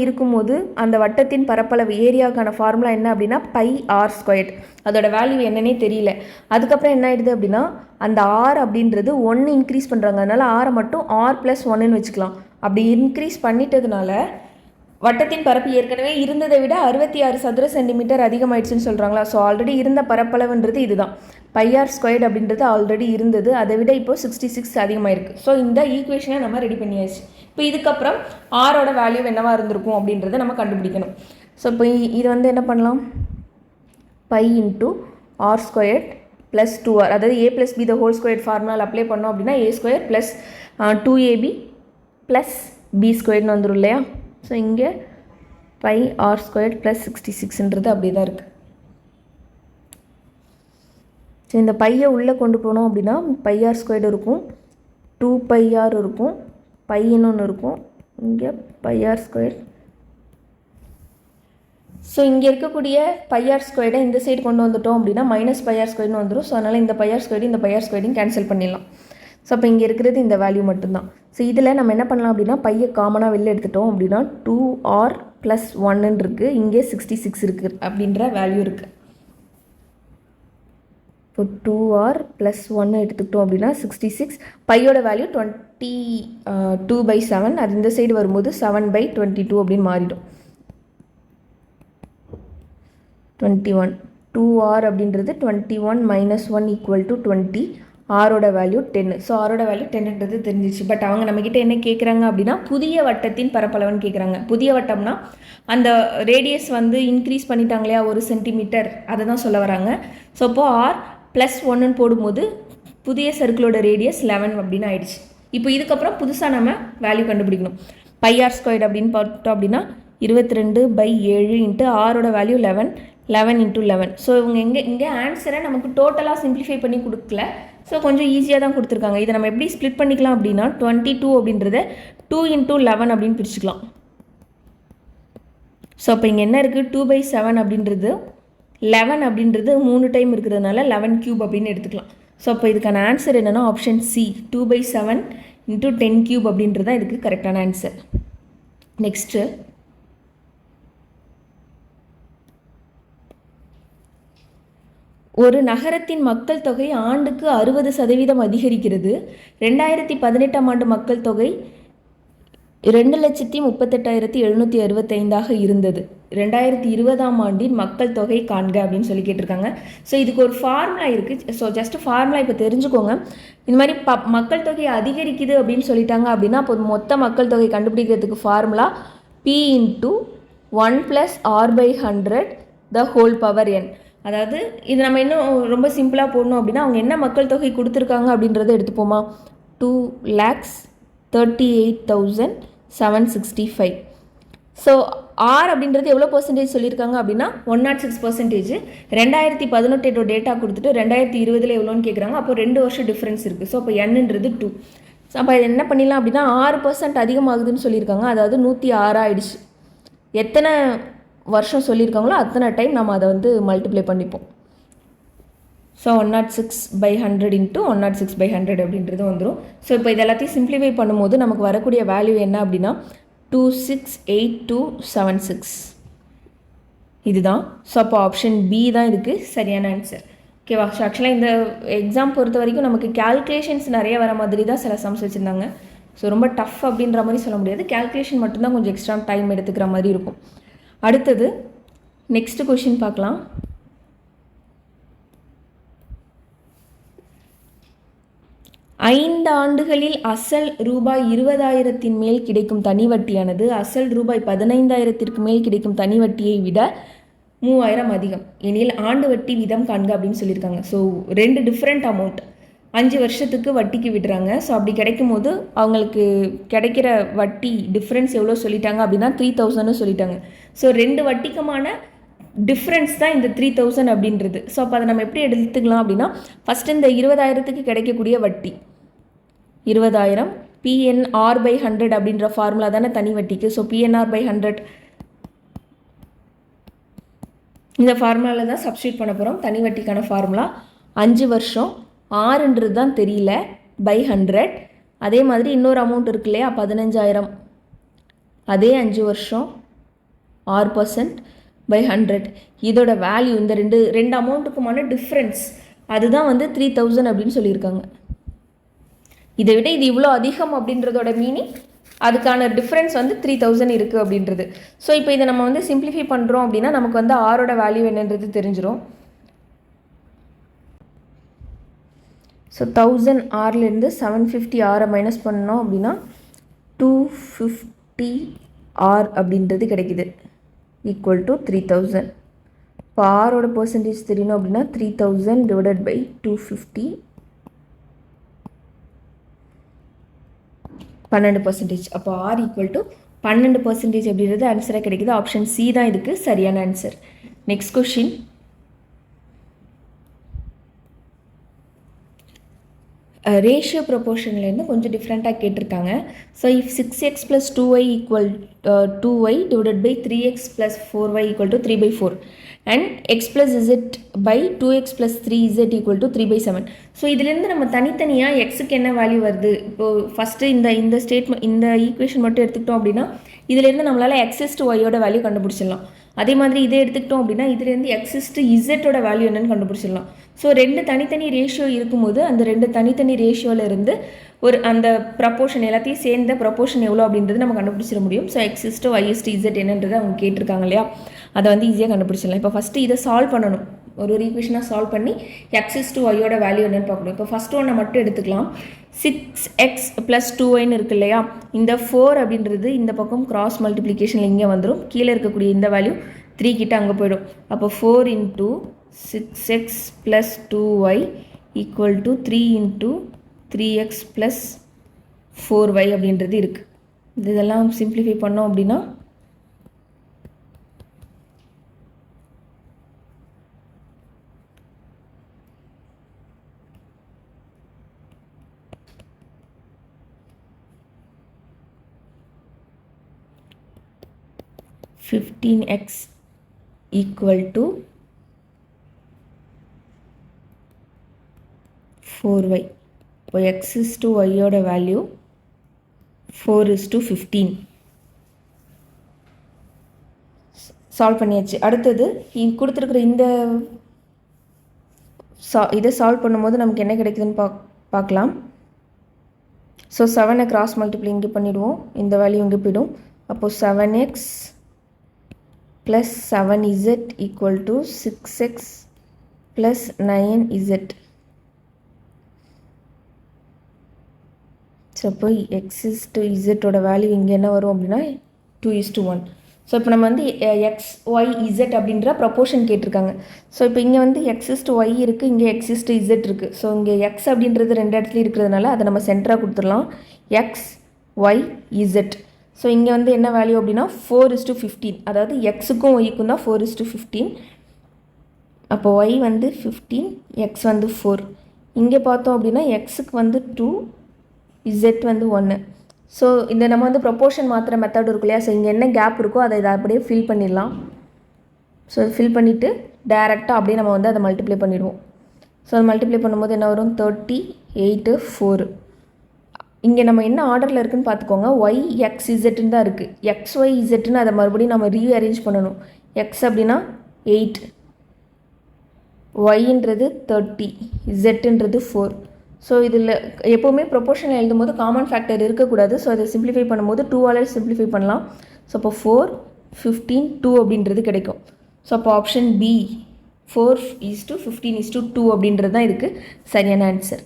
இருக்கும்போது அந்த வட்டத்தின் பரப்பளவு ஏரியாவுக்கான ஃபார்முலா என்ன அப்படின்னா πr². அதோட வேல்யூ என்னன்னே தெரியல. அதுக்கப்புறம் என்ன ஆயிடுது அப்படின்னா அந்த ஆர் அப்படின்றது 1 இன்க்ரீஸ் பண்ணுறாங்க. அதனால் ஆரை மட்டும் r+1ன்னு வச்சுக்கலாம். அப்படி இன்க்ரீஸ் பண்ணிட்டதுனால வட்டத்தின் பரப்பு ஏற்கனவே இருந்ததை விட 66 சதுர சென்டிமீட்டர் அதிகமாயிடுச்சுன்னு சொல்கிறாங்களா. ஸோ ஆல்ரெடி இருந்த பரப்பளவுன்றது இதுதான். πr² அப்படின்றது ஆல்ரெடி இருந்தது, அதை விட இப்போது 66 அதிகமாயிருக்கு. ஸோ இந்த ஈக்குவேஷனை நம்ம ரெடி பண்ணியாச்சு. இப்போ இதுக்கப்புறம் ஆரோட வேல்யூ என்னவா இருந்திருக்கும் அப்படின்றத நம்ம கண்டுபிடிக்கணும். ஸோ இப்போ இது வந்து என்ன பண்ணலாம், π × r² + 2r, அதாவது a + b ² ஃபார்முலா அப்ளை பண்ணோம் அப்படின்னா a² + 2ab + b² வந்துடும் இல்லையா. ஸோ இங்கே πr² + 66ன்றது அப்படி தான் இருக்குது. ஸோ இந்த பையை உள்ளே கொண்டு போனோம் அப்படின்னா πr² இருக்கும், 2πr இருக்கும், பையன்னு ஒன்று இருக்கும், இங்கே πr². ஸோ இங்கே இருக்கக்கூடிய πr² இந்த சைடு கொண்டு வந்துட்டோம் அப்படின்னா -πr² வந்துடும். ஸோ அதனால் இந்த πr² இந்த πr² கேன்சல் பண்ணிடலாம். ஸோ அப்போ இங்கே இருக்கிறது இந்த வேல்யூ மட்டும்தான். ஸோ இதில் நம்ம என்ன பண்ணலாம் அப்படின்னா பையை காமனாக வெளில எடுத்துட்டோம் அப்படின்னா 2r + 1 இருக்குது, இங்கே 66 இருக்குது அப்படின்ற வேல்யூ இருக்குது. இப்போ 2r + 1 எடுத்துக்கிட்டோம் அப்படின்னா 66, பையோட வேல்யூ 22/7, அது இந்த சைடு வரும்போது 7/22 அப்படின்னு மாறிடும். 21, 2r அப்படின்றது 21 - 1 = 20, ஆரோட வேல்யூ 10. ஸோ ஆரோட வேல்யூ 10ன்றது தெரிஞ்சிச்சு. பட் அவங்க நம்மக்கிட்ட என்ன கேட்குறாங்க அப்படின்னா புதிய வட்டத்தின் பரப்பளவுன்னு கேட்குறாங்க. புதிய வட்டம்னா அந்த ரேடியஸ் வந்து இன்க்ரீஸ் பண்ணிட்டாங்க இல்லையா 1 சென்டிமீட்டர், அதை தான் சொல்ல வராங்க. ஸோ அப்போது r+1ன்னு போடும்போது புதிய சர்க்கிளோட ரேடியஸ் 11 அப்படின்னு ஆயிடுச்சு. இப்போ இதுக்கப்புறம் புதுசாக நம்ம வேல்யூ கண்டுபிடிக்கணும். πr² அப்படின்னு பார்த்தோம் அப்படின்னா 22/7 × ஆரோட வேல்யூ 11 × 11. ஸோ இவங்க இங்கே ஆன்சரை நமக்கு டோட்டலாக சிம்பிளிஃபை பண்ணி கொடுக்கல. ஸோ கொஞ்சம் ஈஸியாக தான் கொடுத்துருக்காங்க. இதை நம்ம எப்படி ஸ்ப்ளிட் பண்ணிக்கலாம் அப்படின்னா 22 அப்படின்றத 2 × 11 அப்படின்னு பிரிச்சுக்கலாம். ஸோ அப்போ இங்கே என்ன இருக்குது, 2/7 அப்படின்றது 11 அப்படின்றது 3 டைம் இருக்கிறதுனால 11³ அப்படின்னு எடுத்துக்கலாம். ஸோ அப்போ இதுக்கான ஆன்சர் என்னென்னா ஆப்ஷன் சி, 2/7 × 10³ அப்படின்றது தான் இதுக்கு கரெக்டான ஆன்சர். நெக்ஸ்ட்டு ஒரு நகரத்தின் மக்கள் தொகை ஆண்டுக்கு 60% அதிகரிக்கிறது. 2018ஆம் ஆண்டு மக்கள் தொகை 2,38,765 இருந்தது. 2020ஆம் ஆண்டின் மக்கள் தொகை காண்க அப்படின்னு சொல்லி கேட்டிருக்காங்க. ஸோ இதுக்கு ஒரு ஃபார்முலா இருக்குது. ஸோ ஜஸ்ட் ஃபார்முலா இப்போ தெரிஞ்சுக்கோங்க. இந்த மாதிரி மக்கள் தொகை அதிகரிக்குது அப்படின்னு சொல்லிட்டாங்க அப்படின்னா அப்போ மொத்த மக்கள் தொகை கண்டுபிடிக்கிறதுக்கு formula P × 1 + R/100 the whole power n. அதாவது இது நம்ம இன்னும் ரொம்ப சிம்பிளாக போடணும் அப்படின்னா அவங்க என்ன மக்கள் தொகை கொடுத்துருக்காங்க அப்படின்றத எடுத்துப்போமா. 2,38,765. ஸோ ஆர் அப்படின்றது எவ்வளோ பர்சன்டேஜ் சொல்லியிருக்காங்க அப்படின்னா 106%. 2018 டேட்டா கொடுத்துட்டு 2020 எவ்வளோன்னு கேட்குறாங்க. அப்போ 2 வருஷம் டிஃப்ரென்ஸ் இருக்குது. ஸோ அப்போ என்னன்றது 2. ஸோ அப்போ இது என்ன பண்ணிடலாம் அப்படின்னா 6% அதிகமாகுதுன்னு சொல்லியிருக்காங்க. அதாவது 106 ஆயிடுச்சு. எத்தனை வருஷம் சொல்லியிருக்காங்களோ அத்தனை டைம் நம்ம அதை வந்து மல்டிப்ளை பண்ணிப்போம். ஸோ 106/100 × 106/100 அப்படின்றது வந்துடும். ஸோ இப்போ இது எல்லாத்தையும் சிம்பிளிஃபை பண்ணும்போது நமக்கு வரக்கூடிய வேல்யூ என்ன அப்படின்னா 268,276 இதுதான். ஸோ அப்போ ஆப்ஷன் பி தான் இதுக்கு சரியான ஆன்சர். ஓகேவா? ஸோ ஆக்சுவலாக இந்த எக்ஸாம் பொறுத்த வரைக்கும் நமக்கு கேல்குலேஷன்ஸ் நிறைய வர மாதிரி தான் சில சம்ஸ் வச்சுருந்தாங்க. ஸோ ரொம்ப டஃப் அப்படின்ற மாதிரி சொல்ல முடியாது. கேல்குலேஷன் மட்டும்தான் கொஞ்சம் எக்ஸ்ட்ரா டைம் எடுத்துக்கிற மாதிரி இருக்கும். அடுத்தது நெக்ஸ்ட் கொஷின் பார்க்கலாம். 5 ஆண்டுகளில் அசல் ரூபாய் 20,000 மேல் கிடைக்கும் தனி வட்டியானது அசல் ரூபாய் 15,000 மேல் கிடைக்கும் தனி வட்டியை விட 3,000 அதிகம் எனில் ஆண்டு வட்டி வீதம் காண்க அப்படின்னு சொல்லியிருக்காங்க. ஸோ 2 டிஃப்ரெண்ட் அமௌண்ட் 5 வருஷத்துக்கு வட்டிக்கு விடுறாங்க. ஸோ அப்படி கிடைக்கும் போது அவங்களுக்கு கிடைக்கிற வட்டி டிஃப்ரென்ஸ் எவ்வளோ சொல்லிட்டாங்க அப்படின்னா 3,000 சொல்லிட்டாங்க. ஸோ 2 வட்டிக்குமான டிஃப்ரென்ஸ் தான் இந்த 3,000 அப்படின்றது. ஸோ அப்போ அதை நம்ம எப்படி எடுத்துக்கலாம் அப்படின்னா ஃபஸ்ட்டு இந்த 20,000க்கு கிடைக்கக்கூடிய வட்டி 20,000 PNR/100 அப்படின்ற ஃபார்முலா தானே தனி வட்டிக்கு. ஸோ PNR/100 இந்த ஃபார்முலாவில் தான் சப்ஸ்டியூட் பண்ண போகிறோம். தனி வட்டிக்கான ஃபார்முலா 5 வருஷம் 6ன்றது தான் தெரியல /100. அதே மாதிரி இன்னொரு அமௌண்ட் இருக்கு இல்லையா 15,000 அதே 5 வருஷம் 6%/100. இதோட வேல்யூ இந்த ரெண்டு அமௌண்ட்டுக்குமான டிஃப்ரென்ஸ் அதுதான் வந்து 3,000 அப்படின்னு சொல்லியிருக்காங்க. இதை விட இது இவ்வளோ அதிகம் அப்படின்றதோட மீனிங் அதுக்கான டிஃப்ரென்ஸ் வந்து 3,000 இருக்குது அப்படின்றது. ஸோ இப்போ இதை நம்ம வந்து சிம்பிளிஃபை பண்ணுறோம் அப்படின்னா நமக்கு வந்து ஆரோட வேல்யூ என்னன்றது தெரிஞ்சிடும். ஸோ 1000 ஆர்லேருந்து 750 ஆரை மைனஸ் பண்ணோம் அப்படின்னா 250 ஆர் அப்படின்றது கிடைக்குது ஈக்குவல் டு 3,000. இப்போ ஆரோட பர்சன்டேஜ் தெரியணும் அப்படின்னா 3,000 / 250 12%. அப்போ ஆர் ஈக்குவல் டு 12% அப்படின்றது ஆன்சராக கிடைக்குது. ஆப்ஷன் சி தான் இதுக்கு சரியான ஆன்சர். Next question. ரேஷியோ ப்ரொபோர்ஷன்லேருந்து கொஞ்சம் டிஃப்ரெண்ட்டாக கேட்டிருக்காங்க. So if 6x + 2y = 2y / 3x + 4y = 3/4 and x + z / 2x + 3z = 3/7. So இதுலேருந்து நம்ம தனித்தனியாக எக்ஸுக்கு என்ன வேல்யூ வருது. இப்போது ஃபஸ்ட்டு இந்த ஸ்டேட்மெண்ட் இந்த ஈக்குவேஷன் மட்டும் எடுத்துக்கிட்டோம் அப்படின்னா இதுலேருந்து நம்மளால் x / y வேல்யூ கண்டுபிடிச்சிடலாம். அதே மாதிரி இதை எடுத்துக்கிட்டோம் அப்படின்னா இதுலேருந்து x / z வேல்யூ என்னன்னு கண்டுபிடிச்சிடலாம். ஸோ 2 தனித்தனி ரேஷியோ இருக்கும்போது அந்த 2 தனித்தனி ரேஷியோவிலேருந்து ஒரு அந்த ப்ரப்போர்ஷன் எல்லாத்தையும் சேர்ந்த ப்ரப்போர்ஷன் எவ்வளோ அப்படின்றது நம்ம கண்டுபிடிச்சிட முடியும். ஸோ x / y / z என்னன்றது அவங்க கேட்டிருக்காங்க இல்லையா, அதை வந்து ஈஸியாக கண்டுபிடிச்சிடலாம். இப்போ ஃபஸ்ட்டு இதை சால்வ் பண்ணணும். ஒரு ஈக்குவேஷனாக சால்வ் பண்ணி x / y வேல்யூ என்னன்னு பார்க்கணும். இப்போ ஃபஸ்ட் ஒன்றை மட்டும் எடுத்துக்கலாம். 6x + 2y இருக்கு இல்லையா, இந்த 4 அப்படின்றது இந்த பக்கம் கிராஸ் மல்டிப்ளிகேஷனில் இங்கே வந்துடும். கீழே இருக்கக்கூடிய இந்த வேல்யூ 3 கிட்ட அங்கே போயிடும். அப்போ 4 × 6x + 2y = 3 × 3x + 4y அப்படின்றது இருக்குது. இதெல்லாம் சிம்பிளிஃபை பண்ணோம் அப்படின்னா 15x = 4y. இப்போ x / y வேல்யூ 4:15. சால்வ் பண்ணியாச்சு. அடுத்தது கொடுத்துருக்குற இந்த இதை சால்வ் பண்ணும்போது நமக்கு என்ன கிடைக்குதுன்னு பார்க்கலாம். ஸோ 7 கிராஸ் மல்டிப்ளை இங்கே பண்ணிவிடுவோம், இந்த வேல்யூ இங்கே போய்டும். அப்போது 7x + 7z = 6x + 9z. So அப்போ x/z வேல்யூ இங்கே என்ன வரும் அப்படின்னா 2:1. ஸோ இப்போ நம்ம வந்து x/y/z அப்படின்ற ப்ரொப்போர்ஷன் கேட்டிருக்காங்க. ஸோ இப்போ இங்கே வந்து x/y இருக்குது, இங்கே x/z இருக்குது. ஸோ இங்கே x அப்படின்றது ரெண்டு இடத்துல இருக்கிறதுனால அதை நம்ம சென்டராக கொடுத்துடலாம், x/y/z. ஸோ இங்கே வந்து என்ன வேல்யூ அப்படின்னா 4:15, அதாவது எக்ஸுக்கும் ஒய்க்கும் தான் 4:15. அப்போ y வந்து 15, x வந்து 4. இங்கே பார்த்தோம் அப்படின்னா எக்ஸுக்கு வந்து 2, z வந்து 1. ஸோ இந்த நம்ம வந்து ப்ரொப்போர்ஷன் மாத்திர மெத்தட் இருக்கு இல்லையா, ஸோ இங்கே என்ன கேப் இருக்கோ அதை இதை அப்படியே ஃபில் பண்ணிடலாம். ஸோ ஃபில் பண்ணிவிட்டு டேரெக்டாக அப்படியே நம்ம வந்து அதை மல்டிப்ளை பண்ணிவிடுவோம். ஸோ அதை மல்டிப்ளை பண்ணும்போது என்ன வரும், 38, 4. இங்கே நம்ம என்ன ஆர்டரில் இருக்குதுன்னு பார்த்துக்கோங்க, ஒய் எக்ஸ் இசட்னு தான் இருக்குது. XY Z அதை மறுபடியும் நம்ம ரீஅரேஞ்ச் பண்ணணும். எக்ஸ் அப்படின்னா 8, ஒய்ன்றது 30, இசட்ன்றது 4. ஸோ இதில் எப்போவுமே ப்ரொப்போர்ஷனில் எழுதும் போது காமன் ஃபேக்டர் இருக்கக்கூடாது. ஸோ அதை சிம்பிளிஃபை பண்ணும்போது 2ஆல் சிம்பிளிஃபை பண்ணலாம். ஸோ அப்போ 4, 15, 2 அப்படின்றது கிடைக்கும். ஸோ அப்போ ஆப்ஷன் பி 4:15:2 அப்படின்றது தான் இதுக்கு சரியான answer.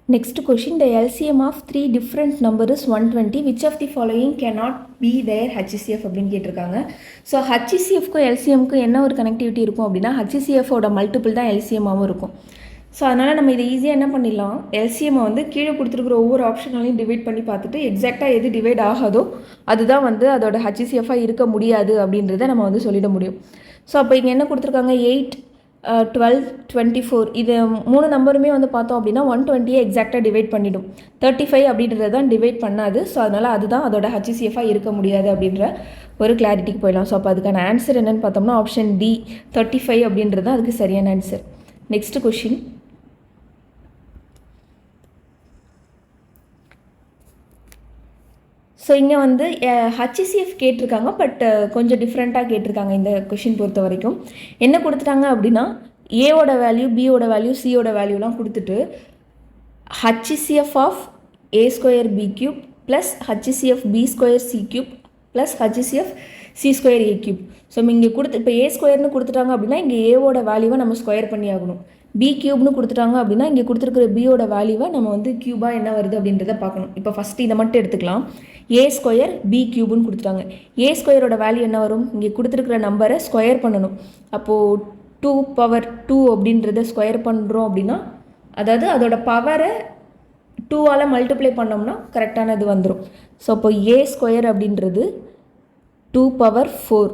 Next question, the LCM of 3 different numbers is 120. Which of the following cannot be their HCF அப்படின்னு கேட்டிருக்காங்க. ஸோ HCFக்கும் LCMக்கும் என்ன ஒரு கனெக்டிவிட்டி இருக்கும் அப்படின்னா, HCFோட மல்டிபிள் தான் LCMாகவும் இருக்கும். ஸோ அதனால் நம்ம இதை ஈஸியாக என்ன பண்ணிடலாம், LCMை வந்து கீழே கொடுத்துருக்குற ஒவ்வொரு ஆப்ஷனாலையும் டிவைட் பண்ணி பார்த்துட்டு எக்ஸாக்டாக எது டிவைட் ஆகாதோ அதுதான் வந்து அதோட HCFாக இருக்க முடியாது அப்படின்றத நம்ம வந்து சொல்லிட முடியும். ஸோ அப்போ இங்கே என்ன கொடுத்துருக்காங்க, 8, 12, 24 இது 3 நம்பருமே வந்து பார்த்தோம் அப்படின்னா 120 எக்ஸாக்டாக டிவைட் பண்ணிடும். 35 அப்படின்றது தான் டிவைட் பண்ணாது. ஸோ அதனால் அதுதான் அதோட HCFாக இருக்க முடியாது அப்படின்ற ஒரு கிளாரிட்டிக்கு போயிடலாம். ஸோ அப்போ அதுக்கான ஆன்சர் என்னென்னு பார்த்தோம்னா ஆப்ஷன் டி 35 அப்படின்றது தான் அதுக்கு சரியான ஆன்சர். நெக்ஸ்ட் கொஷின், ஸோ இங்கே வந்து HCF கேட்டிருக்காங்க, பட் கொஞ்சம் டிஃப்ரெண்ட்டாக கேட்டிருக்காங்க இந்த கொஷின் பொறுத்த வரைக்கும். என்ன கொடுத்துட்டாங்க அப்படின்னா, ஏவோட வேல்யூ, பியோட வேல்யூ, சியோட வேல்யூலாம் கொடுத்துட்டு HCF of a² b³ plus HCF b² c³ plus HCF c² a³. So இங்கே இப்போ a² கொடுத்துட்டாங்க அப்படின்னா இங்கே ஏவோட வேல்யூவை நம்ம ஸ்கொயர் பண்ணி ஆகணும். b³ கொடுத்துட்டாங்க அப்படின்னா இங்கே கொடுத்துருக்குற பியோட வேல்யூவை நம்ம வந்து க்யூபாக என்ன வருது அப்படின்றத பார்க்கணும். இப்போ ஃபஸ்ட்டு இதை மட்டும் எடுத்துக்கலாம். a² b³ கொடுத்துட்டாங்க. a² வேல்யூ என்ன வரும், இங்கே கொடுத்துருக்குற நம்பரை ஸ்கொயர் பண்ணணும். அப்போது 2^2 அப்படின்றத ஸ்கொயர் பண்ணுறோம் அப்படின்னா, அதாவது அதோட பவரை 2ஆல் மல்டிப்ளை பண்ணோம்னா கரெக்டானது வந்துடும். ஸோ அப்போ a² அப்படின்றது 2^4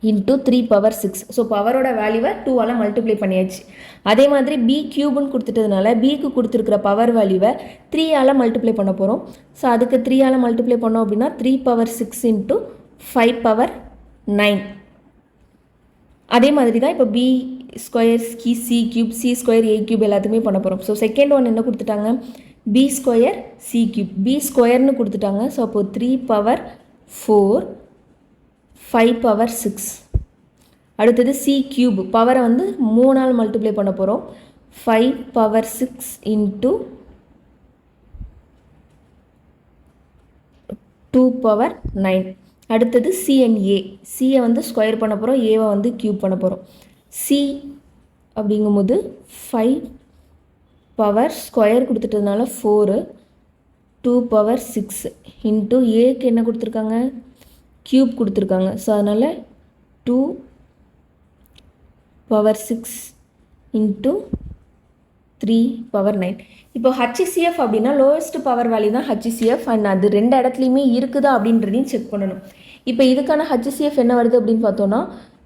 இன்ட்டு 3^6. ஸோ பவரோட வேல்யூவை 2ஆல் மல்டிப்ளை பண்ணியாச்சு. அதே மாதிரி b³ கொடுத்துட்டதுனால பிக்கு கொடுத்துருக்குற பவர் வேல்யூவை 3ஆல் மல்டிப்ளை பண்ண போகிறோம். ஸோ அதுக்கு 3ஆல் மல்டிப்ளை பண்ணோம் அப்படின்னா 3^6 இன்ட்டு 5^9. அதே மாதிரி தான் இப்போ b² c³ c² a³ எல்லாத்துக்குமே பண்ண போகிறோம். ஸோ செகண்ட் ஒன் என்ன கொடுத்துட்டாங்க, b² c³ b² கொடுத்துட்டாங்க. ஸோ அப்போது 3^4 5^6. அடுத்தது c³ பவரை வந்து 3ஆல் மல்டிப்ளை பண்ண போகிறோம். 5^6 இன்ட்டு 2^9. அடுத்தது c and a, சியை வந்து ஸ்கொயர் பண்ண போகிறோம், ஏவை வந்து க்யூப் பண்ண போகிறோம். c அப்படிங்கும்போது 5^² கொடுத்துட்டதுனால 4, 2^6 இன்ட்டு ஏக்கு என்ன கொடுத்துருக்காங்க, க்யூப் கொடுத்துருக்காங்க. ஸோ அதனால் 2^6 இன்ட்டு 3^9. இப்போ HCF அப்படின்னா லோவஸ்ட் பவர் வேல்யூ தான் HCF, அண்ட் அது ரெண்டு இடத்துலையுமே இருக்குதா அப்படின்றதையும் செக் பண்ணணும். இப்போ இதுக்கான HCF என்ன வருது அப்படின்னு பார்த்தோன்னா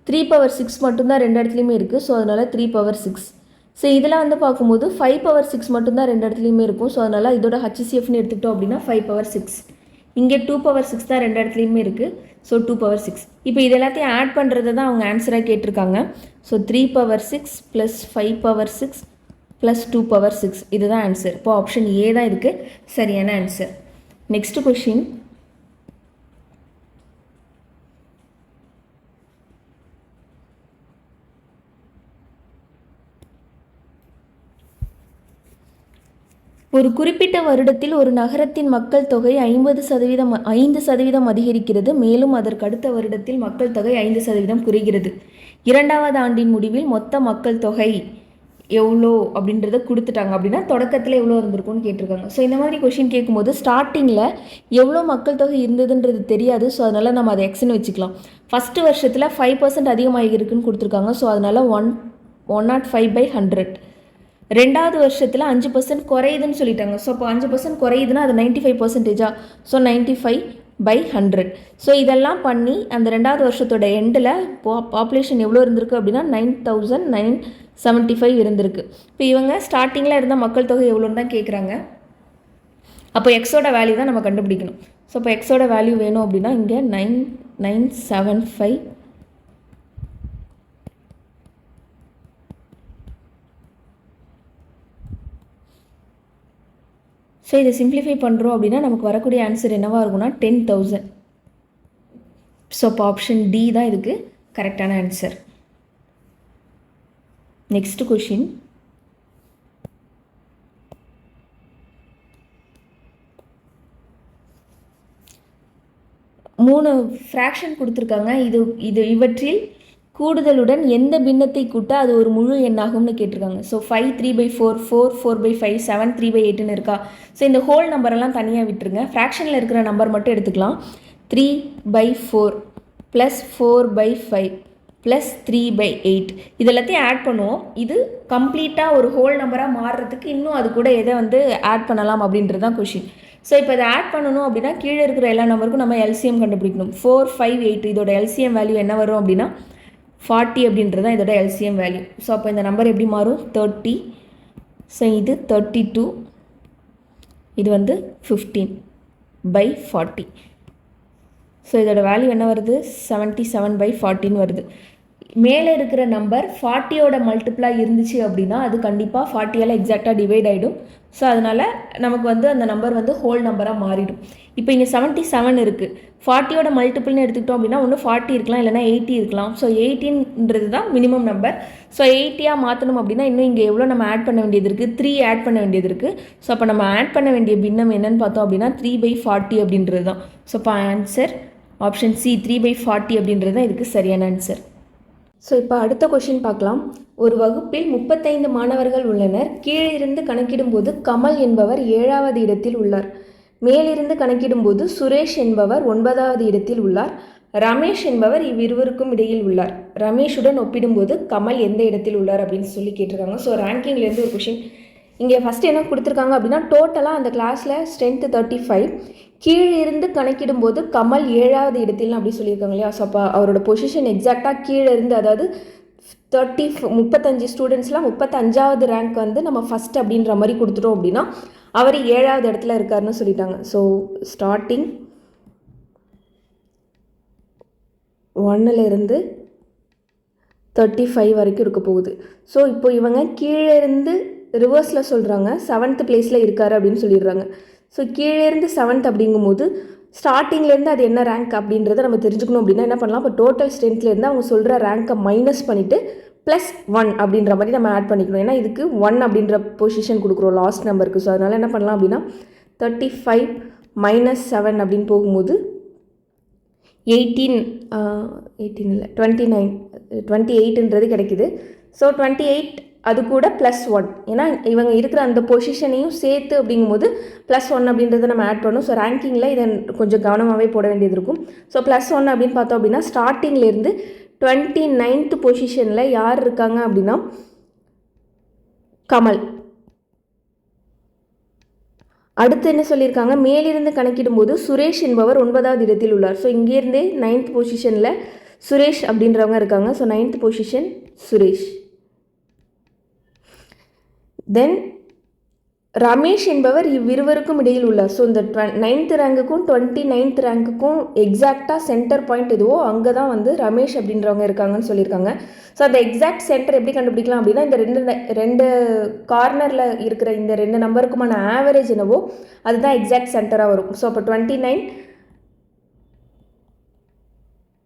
3^6 மட்டும்தான் ரெண்டு இடத்துலையுமே இருக்குது. ஸோ அதனால் 3^6. ஸோ இதில் வந்து பார்க்கும்போது 5^6 மட்டும்தான் ரெண்டு இடத்துலையுமே இருக்கும். ஸோ அதனால் இதோட HCFன்னு எடுத்துக்கிட்டோம் அப்படின்னா 5^6. இங்கே 2^6 தான் ரெண்டு இடத்துலையுமே இருக்குது. ஸோ 2^6. இப்போ இது எல்லாத்தையும் ஆட் பண்ணுறது தான் அவங்க ஆன்சராக கேட்டிருக்காங்க. ஸோ 3^6 ப்ளஸ் 5^6 ப்ளஸ் 2^6 இதுதான் ஆன்சர். இப்போ ஆப்ஷன் ஏ தான் இதுக்கு சரியான ஆன்சர். நெக்ஸ்ட் கொஷின், ஒரு குறிப்பிட்ட வருடத்தில் ஒரு நகரத்தின் மக்கள் தொகை 5% அதிகரிக்கிறது. மேலும் அதற்கு அடுத்த வருடத்தில் மக்கள் தொகை 5% குறைகிறது. இரண்டாவது ஆண்டின் முடிவில் மொத்த மக்கள் தொகை எவ்வளோ அப்படின்றத கொடுத்துட்டாங்க. அப்படின்னா தொடக்கத்தில் எவ்வளோ இருந்திருக்கும்னு கேட்டிருக்காங்க. ஸோ இந்த மாதிரி கொஷின் கேட்கும்போது ஸ்டார்டிங்கில் எவ்வளோ மக்கள் தொகை இருந்ததுன்றது தெரியாது. ஸோ அதனால் நம்ம அதை எக்ஸ்ன்னு வச்சுக்கலாம். ஃபஸ்ட்டு வருஷத்தில் 5% அதிகமாக இருக்குன்னு கொடுத்துருக்காங்க. ஸோ அதனால் 105/100. ரெண்டாவது வருஷத்தில் 5% குறையுதுன்னு சொல்லிட்டாங்க. ஸோ அப்போ 5% குறையுதுன்னா அது 95%. ஸோ 95/100. ஸோ இதெல்லாம் பண்ணி அந்த ரெண்டாவது வருஷத்தோட எண்டில் பாப்புலேஷன் எவ்வளோ இருந்திருக்கு அப்படின்னா 9,975 இருந்திருக்கு. இப்போ இவங்க ஸ்டார்டிங்கில் இருந்த மக்கள் தொகை எவ்வளோன்னு தான் கேட்குறாங்க. அப்போ எக்ஸோட வேல்யூ தான் நம்ம கண்டுபிடிக்கணும். ஸோ இப்போ எக்ஸோட வேல்யூ வேணும் அப்படின்னா இங்கே 9975. ஸோ இதை சிம்பிளிஃபை பண்ணுறோம் அப்படின்னா நமக்கு வரக்கூடிய ஆன்சர் என்னவாக இருக்கும்னா 10,000. ஸோ இப்போ ஆப்ஷன் டி தான் இதுக்கு கரெக்டான ஆன்சர். Next question. மூணு ஃப்ராக்ஷன் கொடுத்துருக்காங்க. இவற்றில் கூடுதலுடன் எந்த பின்னத்தை கூட்ட அது ஒரு முழு எண்ணாகும்னு கேட்டிருக்காங்க. ஸோ 5 3/4, 4 4/5, 7 3/8ன்னு இருக்கா. ஸோ இந்த ஹோல் நம்பரெல்லாம் தனியாக விட்டுருங்க. ஃப்ராக்ஷனில் இருக்கிற நம்பர் மட்டும் எடுத்துக்கலாம். 3/4 + 4/5 + 3/8 இது எல்லாத்தையும் ஆட் பண்ணுவோம். இது கம்ப்ளீட்டாக ஒரு ஹோல் நம்பராக மாறுறதுக்கு இன்னும் அது கூட எதை ஆட் பண்ணலாம் அப்படின்றது தான் கொஷின். ஸோ இப்போ இதை ஆட் பண்ணணும் அப்படின்னா கீழே இருக்கிற எல்லா நம்பருக்கும் நம்ம எல்சிஎம் கண்டுபிடிக்கணும். 4 5 8 இதோட எல்சிஎம் வேல்யூ என்ன வரும் அப்படின்னா 40 அப்படின்றது தான் இதோட எல்சிஎம் வேல்யூ. ஸோ அப்போ இந்த நம்பர் எப்படி மாறும்? 30. ஸோ இது 32. இது 15/40. ஸோ இதோட வேல்யூ என்ன வருது? 77/40 வருது. மேலே இருக்கிற நம்பர் 40யோட மல்டிப்ளாக இருந்துச்சு அப்படின்னா அது கண்டிப்பாக 40யால் எக்ஸாக்டாக டிவைட் ஆகிடும். ஸோ அதனால் நமக்கு அந்த நம்பர் ஹோல் நம்பராக மாறிடும். இப்போ இங்கே 77 இருக்குது. 40யோட மல்டிபிள்னு எடுத்துக்கிட்டோம் அப்படின்னா ஒன்று 40 இருக்கலாம், இல்லைனா 80 இருக்கலாம். ஸோ 18ன்றது தான் மினிமம் நம்பர். ஸோ 80யாக மாற்றணும் அப்படின்னா இன்னும் இங்கே எவ்வளோ நம்ம ஆட் பண்ண வேண்டியது இருக்குது? 3 ஆட் பண்ண வேண்டியது இருக்குது. ஸோ அப்போ நம்ம ஆட் பண்ண வேண்டிய பின்னம் என்னன்னு பார்த்தோம் அப்படின்னா 3/40 அப்படின்றது தான். ஸோ இப்போ ஆன்சர் ஆப்ஷன் சி 3/40 அப்படின்றது தான் இதுக்கு சரியான ஆன்சர். ஸோ இப்போ அடுத்த கொஷின் பார்க்கலாம். ஒரு வகுப்பில் 35 மாணவர்கள் உள்ளனர். கீழிருந்து கணக்கிடும்போது கமல் என்பவர் 7வது இடத்தில் உள்ளார். மேலிருந்து கணக்கிடும்போது சுரேஷ் என்பவர் 9வது இடத்தில் உள்ளார். ரமேஷ் என்பவர் இவ்விருவருக்கும் இடையில் உள்ளார். ரமேஷுடன் ஒப்பிடும்போது கமல் எந்த இடத்தில் உள்ளார் அப்படின்னு சொல்லி கேட்டிருக்காங்க. ஸோ ரேங்கிங்லேருந்து ஒரு கொஷின். இங்கே ஃபஸ்ட்டு என்ன கொடுத்துருக்காங்க அப்படின்னா டோட்டலாக அந்த கிளாஸில் ஸ்ட்ரென்த்து 35. கீழிருந்து கணக்கிடும்போது கமல் 7வது இடத்தில் அப்படி சொல்லியிருக்காங்க இல்லையா. ஸோ அப்போ அவரோட பொசிஷன் எக்ஸாக்டாக கீழே இருந்து, அதாவது 35 ஸ்டூடெண்ட்ஸ்லாம் 35வது ரேங்க் நம்ம ஃபஸ்ட் அப்படின்ற மாதிரி கொடுத்துட்டோம் அப்படின்னா அவர் 7வது இடத்துல இருக்காருன்னு சொல்லிட்டாங்க. ஸோ ஸ்டார்டிங் 1லேருந்து 35 வரைக்கும் இருக்க போகுது. ஸோ இப்போ இவங்க கீழே இருந்து ரிவர்ஸில் சொல்கிறாங்க 7th பிளேஸில் இருக்கார் அப்படின்னு சொல்லிடுறாங்க. ஸோ கீழேருந்து 7th அப்படிங்கும்போது ஸ்டார்டிங்லேருந்து அது என்ன ரேங்க் அப்படின்றத நம்ம தெரிஞ்சுக்கணும் அப்படின்னா என்ன பண்ணலாம்? இப்போ டோட்டல் ஸ்ட்ரென்த்லேருந்து அவங்க சொல்கிற ரேங்க்கை மைனஸ் பண்ணிவிட்டு +1 அப்படின்ற மாதிரி நம்ம ஆட் பண்ணிக்கணும். ஏன்னா இதுக்கு 1 அப்படின்ற பொசிஷன் கொடுக்குறோம் லாஸ்ட் நம்பருக்கு. ஸோ அதனால் என்ன பண்ணலாம் அப்படின்னா 35 - 7 அப்படின்னு போகும்போது 18 இல்லை 29 28ன்றது கிடைக்குது. ஸோ 28 அது கூட +1, ஏன்னா இவங்க இருக்கிற அந்த பொசிஷனையும் சேர்த்து அப்படிங்கும்போது +1 அப்படின்றத நம்ம ஆட் பண்ணணும். ஸோ ரேங்கிங்கில் இதை கொஞ்சம் கவனமாகவே போட வேண்டியது இருக்கும். ஸோ +1 அப்படின்னு பார்த்தோம் அப்படின்னா ஸ்டார்டிங்லேருந்து 29th பொசிஷனில் யார் இருக்காங்க அப்படின்னா கமல். அடுத்து என்ன சொல்லியிருக்காங்க? மேலிருந்து கணக்கிடும்போது சுரேஷ் என்பவர் 9வது இடத்தில் உள்ளார். ஸோ இங்கேருந்தே 9th பொசிஷனில் சுரேஷ் அப்படின்றவங்க இருக்காங்க. So 9th position Suresh. Then Ramesh என்பவர் இவ்விருவருக்கும் இடையில் உள்ளார். ஸோ இந்த 9th ரேங்குக்கும் 29th ரேங்குக்கும் எக்ஸாக்டாக சென்டர் பாயிண்ட் எதுவோ அங்கே தான் ரமேஷ் அப்படின்றவங்க இருக்காங்கன்னு சொல்லியிருக்காங்க. ஸோ அந்த எக்ஸாக்ட் சென்டர் எப்படி கண்டுபிடிக்கலாம் அப்படின்னா இந்த ரெண்டு கார்னரில் இருக்கிற இந்த 2 நம்பருக்குமான ஆவரேஜ் என்னவோ அதுதான் எக்ஸாக்ட் சென்டராக வரும். ஸோ அப்போ 29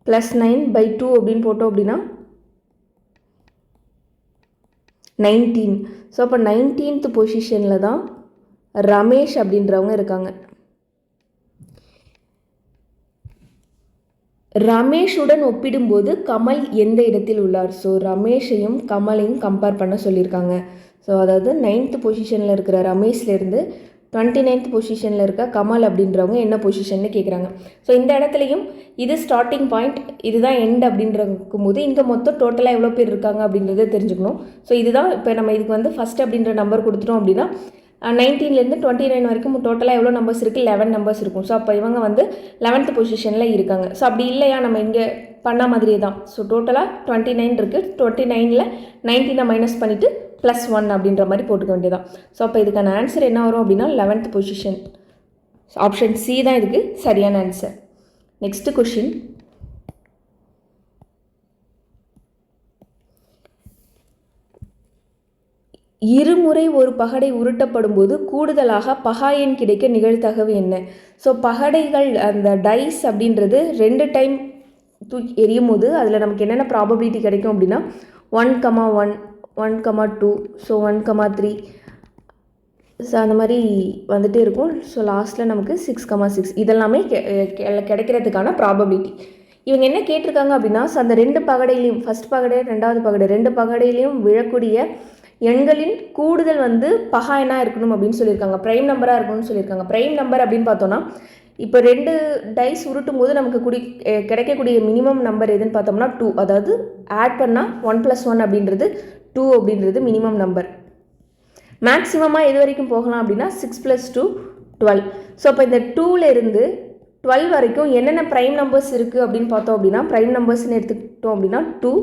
+ 9/2 அப்படின்னு போட்டோம் அப்படின்னா 19. ஸோ அப்போ 19th பொசிஷனில் தான் ரமேஷ் அப்படின்றவங்க இருக்காங்க. ரமேஷுடன் ஒப்பிடும்போது கமல் எந்த இடத்தில் உள்ளார்? ஸோ ரமேஷையும் கமலையும் கம்பேர் பண்ண சொல்லியிருக்காங்க. ஸோ அதாவது 9th பொசிஷனில் இருக்கிற ரமேஷ்லேருந்து 29th பொசிஷனில் இருக்க கமல் அப்படின்றவங்க என்ன பொசிஷன்னு கேட்குறாங்க. ஸோ இந்த இடத்துலையும் இது ஸ்டார்டிங் பாயிண்ட், இதுதான் எண்ட் அப்படின்றக்கும் போது இங்கே மொத்தம் டோட்டலாக எவ்வளோ பேர் இருக்காங்க அப்படின்றத தெரிஞ்சுக்கணும். ஸோ இதுதான் இப்போ நம்ம இதுக்கு வந்து ஃபஸ்ட் அப்படின்ற நம்பர் கொடுத்துட்டோம் அப்படின்னா 19லேருந்து 29 வரைக்கும் டோட்டலாக எவ்வளோ நம்பர்ஸ் இருக்குது? 11 நம்பர்ஸ் இருக்கும். ஸோ அப்போ இவங்க வந்து 11th பொசிஷனில் இருக்காங்க. ஸோ அப்படி இல்லையா, நம்ம இங்கே பண்ண மாதிரியே தான். ஸோ டோட்டலாக 29 இருக்குது. 29ல் 19 மைனஸ் பண்ணிவிட்டு +1 அப்படின்ற மாதிரி போட்டுக்க வேண்டியதான். ஸோ அப்போ இதுக்கான ஆன்சர் என்ன வரும் அப்படின்னா 11th பொசிஷன். ஆப்ஷன் சி தான் இதுக்கு சரியான ஆன்சர். Next question. இருமுறை ஒரு பகடை உருட்டப்படும் போது கூடுதலாக பகாயன் கிடைக்க நிகழ்தகவு என்ன? ஸோ பகடைகள் அந்த டைஸ் அப்படின்றது 2 டைம் தூக்கி எரியும் போது அதில் நமக்கு என்னென்ன ப்ராபபிலிட்டி கிடைக்கும் அப்படின்னா 1,1, 1,2, ஸோ 1,3, ஸோ அந்த மாதிரி வந்துகிட்டே இருக்கும். ஸோ லாஸ்ட்டில் நமக்கு 6,6 இதெல்லாமே கிடைக்கிறதுக்கான ப்ராபபிலிட்டி. இவங்க என்ன கேட்டிருக்காங்க அப்படின்னா, ஸோ அந்த 2 பகடையிலையும், ஃபஸ்ட் பகடை 2வது பகடை 2 பகடையிலையும் விழக்கூடிய எண்களின் கூடுதல் வந்து பகாயனாக இருக்கணும் அப்படின்னு சொல்லியிருக்காங்க. ப்ரைம் நம்பராக இருக்கணும்னு சொல்லியிருக்காங்க. ப்ரைம் நம்பர் அப்படின்னு பார்த்தோன்னா இப்போ 2 டைஸ் உருட்டும் போது நமக்கு கிடைக்கக்கூடிய மினிமம் நம்பர் எதுன்னு பார்த்தோம்னா 2. அதாவது ஆட் பண்ணால் 1+1 அப்படின்றது 2 அப்படின்றது மினிமம் நம்பர். மேக்ஸிமமாக எது வரைக்கும் போகலாம் அப்படின்னா 6 + 2 12. ஸோ அப்போ இந்த 2லேருந்து 12 வரைக்கும் என்னென்ன ப்ரைம் நம்பர்ஸ் இருக்குது அப்படின்னு பார்த்தோம் அப்படின்னா, ப்ரைம் நம்பர்ஸ்ன்னு எடுத்துக்கிட்டோம் அப்படின்னா 2,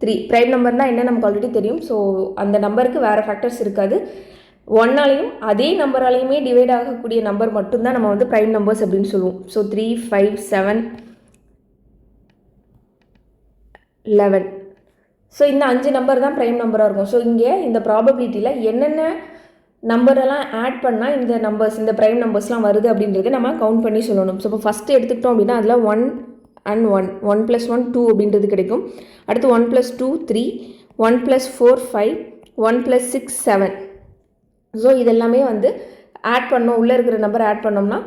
3. ப்ரைம் நம்பர்னால் என்ன நமக்கு ஆல்ரெடி தெரியும். ஸோ அந்த நம்பருக்கு வேறு ஃபேக்டர்ஸ் இருக்காது. 1ஆலையும் அதே நம்பராலையுமே டிவைட் ஆகக்கூடிய நம்பர் மட்டும்தான் நம்ம வந்து ப்ரைம் நம்பர்ஸ் அப்படின்னு சொல்லுவோம். ஸோ 3, 5, 7, 11. ஸோ இந்த 5 நம்பர் தான் ப்ரைம் நம்பராக இருக்கும். ஸோ இங்கே இந்த ப்ராபபிலிட்டியில் என்னென்ன நம்பரெல்லாம் ஆட் பண்ணால் இந்த நம்பர்ஸ், இந்த ப்ரைம் நம்பர்ஸ்லாம் வருது அப்படின்றத நம்ம கவுண்ட் பண்ணி சொல்லணும். ஸோ இப்போ ஃபஸ்ட்டு எடுத்துக்கிட்டோம் அப்படின்னா அதில் 1 and 1, 1 + 1 2 அப்படின்றது கிடைக்கும். அடுத்து 1 + 2 3, 1 + 4 5, 1 + 6 7. ஸோ இதெல்லாமே வந்து ஆட் பண்ணோம், உள்ளே இருக்கிற நம்பர் ஆட் பண்ணோம்னா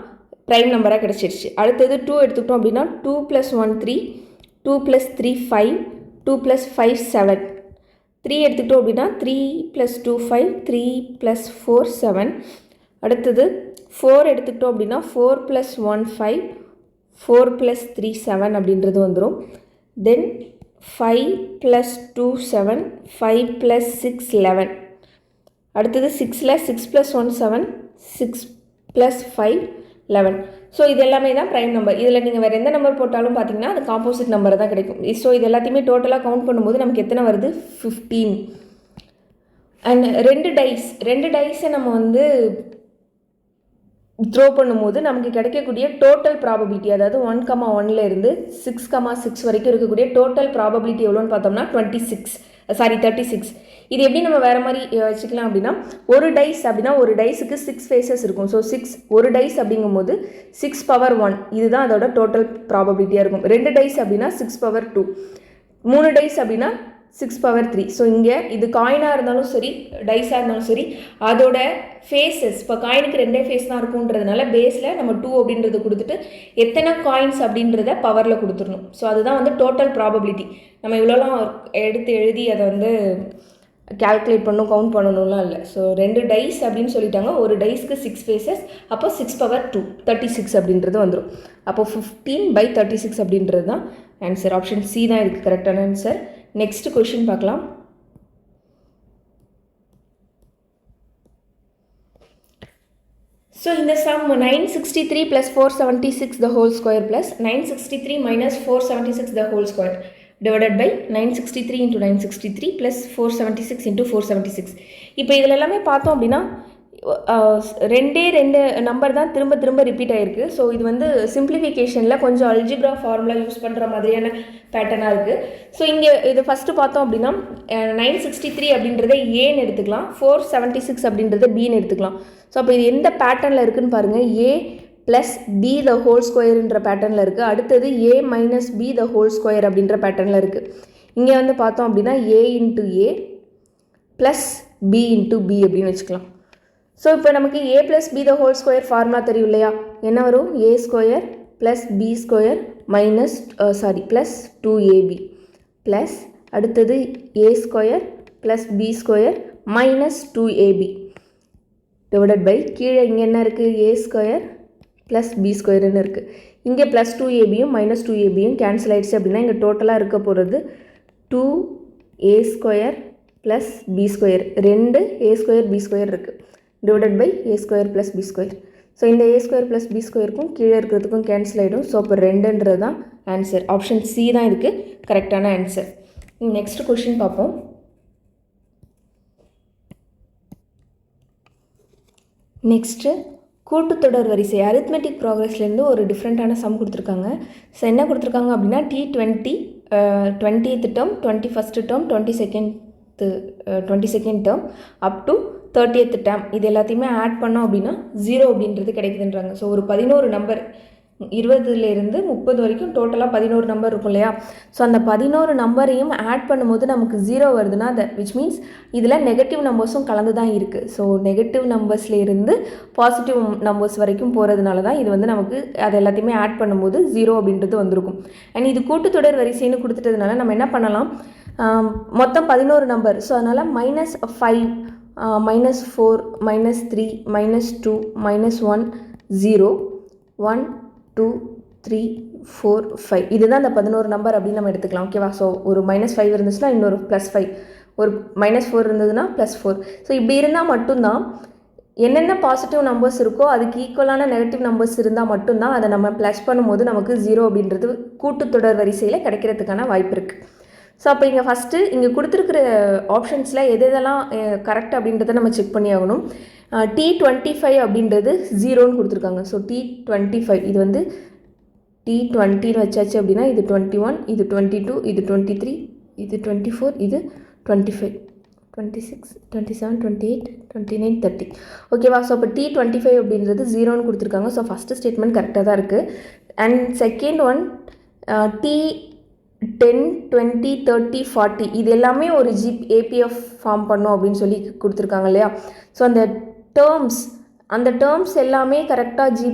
ப்ரைம் நம்பராக கிடச்சிருச்சு. அடுத்தது 2 எடுத்துக்கிட்டோம் அப்படின்னா 2 + 1 3, 2 + 3 5, 2 + 5 7. 3 எடுத்துக்கிட்டோம் அப்படின்னா 3 + 2 5, 3 + 4 7. அடுத்தது 4 எடுத்துக்கிட்டோம் அப்படின்னா 4 + 1 5, 4 + 3 7 அப்படின்றது வந்துடும். தென் 5 + 2 7, 5 + 6 11. அடுத்தது 6ல் 6 + 1 7, 6 + 5 11. ஸோ இது எல்லாமே தான் ப்ரைம் நம்பர். இதில் நீங்கள் வேறு எந்த நம்பர் போட்டாலும் பார்த்தீங்கன்னா அது காம்போசிட் நம்பர் தான் கிடைக்கும். ஸோ இது எல்லாத்தையுமே டோட்டலாக கவுண்ட் பண்ணும்போது நமக்கு எத்தனை வருது? 15. அண்ட் 2 டைஸை நம்ம வந்து த்ரோ பண்ணும்போது நமக்கு கிடைக்கக்கூடிய டோட்டல் ப்ராபபிலிட்டி, அதாவது 1,1லேருந்து 6,6 வரைக்கும் இருக்கக்கூடிய டோட்டல் ப்ராபபிலிட்டி எவ்வளோன்னு பார்த்தோம்னா 36. இது எப்படி நம்ம வேறு மாதிரி வச்சுக்கலாம் அப்படின்னா, ஒரு டைஸ் அப்படின்னா ஒரு டைஸுக்கு 6 ஃபேஸஸ் இருக்கும். ஸோ 6 ஒரு டைஸ் அப்படிங்கும்போது 6^1 இதுதான் அதோட டோட்டல் ப்ராபபிலிட்டியாக இருக்கும். 2 டைஸ் அப்படின்னா 6^2, 3 டைஸ் அப்படின்னா 6^3. ஸோ இங்கே இது காயினாக இருந்தாலும் சரி, டைஸாக இருந்தாலும் சரி, அதோட ஃபேஸஸ், இப்போ காயினுக்கு 2 ஃபேஸ் தான் இருக்குன்றதுனால பேஸில் நம்ம 2 அப்படின்றத கொடுத்துட்டு எத்தனை காயின்ஸ் அப்படின்றத பவரில் கொடுத்துடணும். ஸோ அதுதான் வந்து டோட்டல் ப்ராபபிலிட்டி. நம்ம இவ்வளோலாம் எடுத்து எழுதி அதை வந்து கால்குலேட் பண்ணணும், கவுண்ட் பண்ணணும்லாம் இல்லை. ஸோ 2 டைஸ் அப்படின்னு சொல்லிட்டாங்க. ஒரு டைஸ்க்கு 6 ஃபேஸஸ், அப்போ 6^2 36 அப்படின்றது வந்துடும். அப்போ 15/36 அப்படின்றது தான் ஆன்சர். ஆப்ஷன் சி தான் இதுக்கு கரெக்டான ஆன்சர். நெக்ஸ்ட் கொஷின் பார்க்கலாம். ஸோ இந்த some 963 + 476 the whole square plus 963 - 476 the whole square divided by 963 × 963 plus 476 × 476. இப்போ இதில் எல்லாமே பார்த்தோம் அப்படின்னா 2 நம்பர் தான் திரும்ப திரும்ப ரிப்பீட் ஆகிருக்கு. ஸோ இது வந்து சிம்பிளிஃபிகேஷனில் கொஞ்சம் அல்ஜிப்ரா ஃபார்முலா யூஸ் பண்ணுற மாதிரியான பேட்டர்னாக இருக்குது. ஸோ இங்கே இது ஃபஸ்ட்டு பார்த்தோம் அப்படின்னா 963 அப்படின்றத ஏன்னு எடுத்துக்கலாம், 476 அப்படின்றத பின்னு எடுத்துக்கலாம். ஸோ அப்போ இது எந்த பேட்டர்னில் இருக்குதுன்னு பாருங்கள். A + b the whole squareன்ற பேட்டர்னில் இருக்குது. அடுத்தது A - b the whole square அப்படின்ற பேட்டர்னில் இருக்குது. இங்கே வந்து பார்த்தோம் அப்படின்னா A × A + b × b அப்படின்னு வச்சுக்கலாம். ஸோ இப்போ நமக்கு a + b the whole square formula தெரியும் இல்லையா? என்ன வரும்? a square plus b square minus plus 2ab plus அடுத்தது a square plus b square minus 2ab divided by கீழே இங்கே என்ன இருக்குது? a ஸ்கொயர் ப்ளஸ் b ஸ்கொயர்னு இருக்குது. இங்கே ப்ளஸ் 2abயும் மைனஸ் 2abயும் கேன்சல் ஆகிடுச்சு அப்படின்னா இங்கே டோட்டலாக இருக்க போகிறது 2a square plus b square, 2 a square b square இருக்குது divided by a square plus b square. So இந்த a ஸ்கொயர் ப்ளஸ் b ஸ்கொயருக்கும் கீழே இருக்கிறதுக்கும் கேன்சல் ஆகிடும். ஸோ அப்போ 2ன்றது தான் ஆன்சர். ஆப்ஷன் சி தான் இதுக்கு கரெக்டான ஆன்சர். நெக்ஸ்ட் கொஷின் பார்ப்போம். நெக்ஸ்ட்டு கூட்டுத்தொடர் வரிசை அரித்மெட்டிக் ப்ராக்ரஸ்லேருந்து ஒரு டிஃப்ரெண்ட்டான சம் கொடுத்துருக்காங்க. ஸோ என்ன கொடுத்துருக்காங்க அப்படின்னா T20 20th term 21st term 22nd term up to 30th term இது எல்லாத்தையுமே ஆட் பண்ணோம் அப்படின்னா 0 அப்படின்றது கிடைக்குதுன்றாங்க. ஸோ ஒரு 11 நம்பர் 20லேருந்து 30 வரைக்கும் டோட்டலாக 11 நம்பர் இருக்கும் இல்லையா? ஸோ அந்த 11 நம்பரையும் ஆட் பண்ணும்போது நமக்கு 0 வருதுன்னா விச் மீன்ஸ் இதில் நெகட்டிவ் நம்பர்ஸும் கலந்து தான் இருக்குது. ஸோ நெகட்டிவ் நம்பர்ஸ்லேருந்து பாசிட்டிவ் நம்பர்ஸ் வரைக்கும் போகிறதுனால தான் இது வந்து நமக்கு அது எல்லாத்தையுமே ஆட் பண்ணும்போது 0 அப்படின்றது வந்திருக்கும். அண்ட் இது கூட்டுத்தொடர் வரிசைன்னு கொடுத்துட்டதுனால நம்ம என்ன பண்ணலாம்? மொத்தம் 11 நம்பர். ஸோ அதனால் -5 -4 -3 -2 -1 0 1 2 3 4 5 இதுதான் அந்த 11 நம்பர் அப்படின்னு நம்ம எடுத்துக்கலாம். ஓகேவா? ஸோ ஒரு -5 இருந்துச்சுன்னா இன்னொரு +5, ஒரு -4 இருந்ததுன்னா +4. ஸோ இப்படி இருந்தால் மட்டும்தான் என்னென்ன பாசிட்டிவ் நம்பர்ஸ் இருக்கோ அதுக்கு ஈக்குவலான நெகட்டிவ் நம்பர்ஸ் இருந்தால் மட்டும்தான் அதை நம்ம ப்ளஸ் பண்ணும்போது நமக்கு 0 அப்படின்றது கூட்டுத்தொடர் வரிசையில் கிடைக்கிறதுக்கான வாய்ப்பு இருக்குது. ஸோ அப்போ இங்கே ஃபஸ்ட்டு இங்கே கொடுத்துருக்குற ஆப்ஷன்ஸில் எதெல்லாம் கரெக்ட் அப்படின்றத நம்ம செக் பண்ணி ஆகணும். T25 அப்படின்றது 0ன்னு கொடுத்துருக்காங்க. ஸோ T25 இது வந்து T20ன்னு வச்சாச்சு அப்படின்னா இது 21, இது 22, இது 23, இது 24, இது 25, 26, 27, 28, 29, 30. ஓகேவா? ஸோ அப்போ T25 அப்படின்றது 0ன்னு கொடுத்துருக்காங்க. ஸோ ஃபஸ்ட்டு ஸ்டேட்மெண்ட் கரெக்டாக தான் இருக்குது. அண்ட் செகண்ட் ஒன் T10, 20, 30, 40 இது எல்லாமே ஒரு APF ஃபார்ம் பண்ணும் அப்படின்னு சொல்லி கொடுத்துருக்காங்க இல்லையா? ஸோ அந்த டேர்ம்ஸ் எல்லாமே கரெக்டாக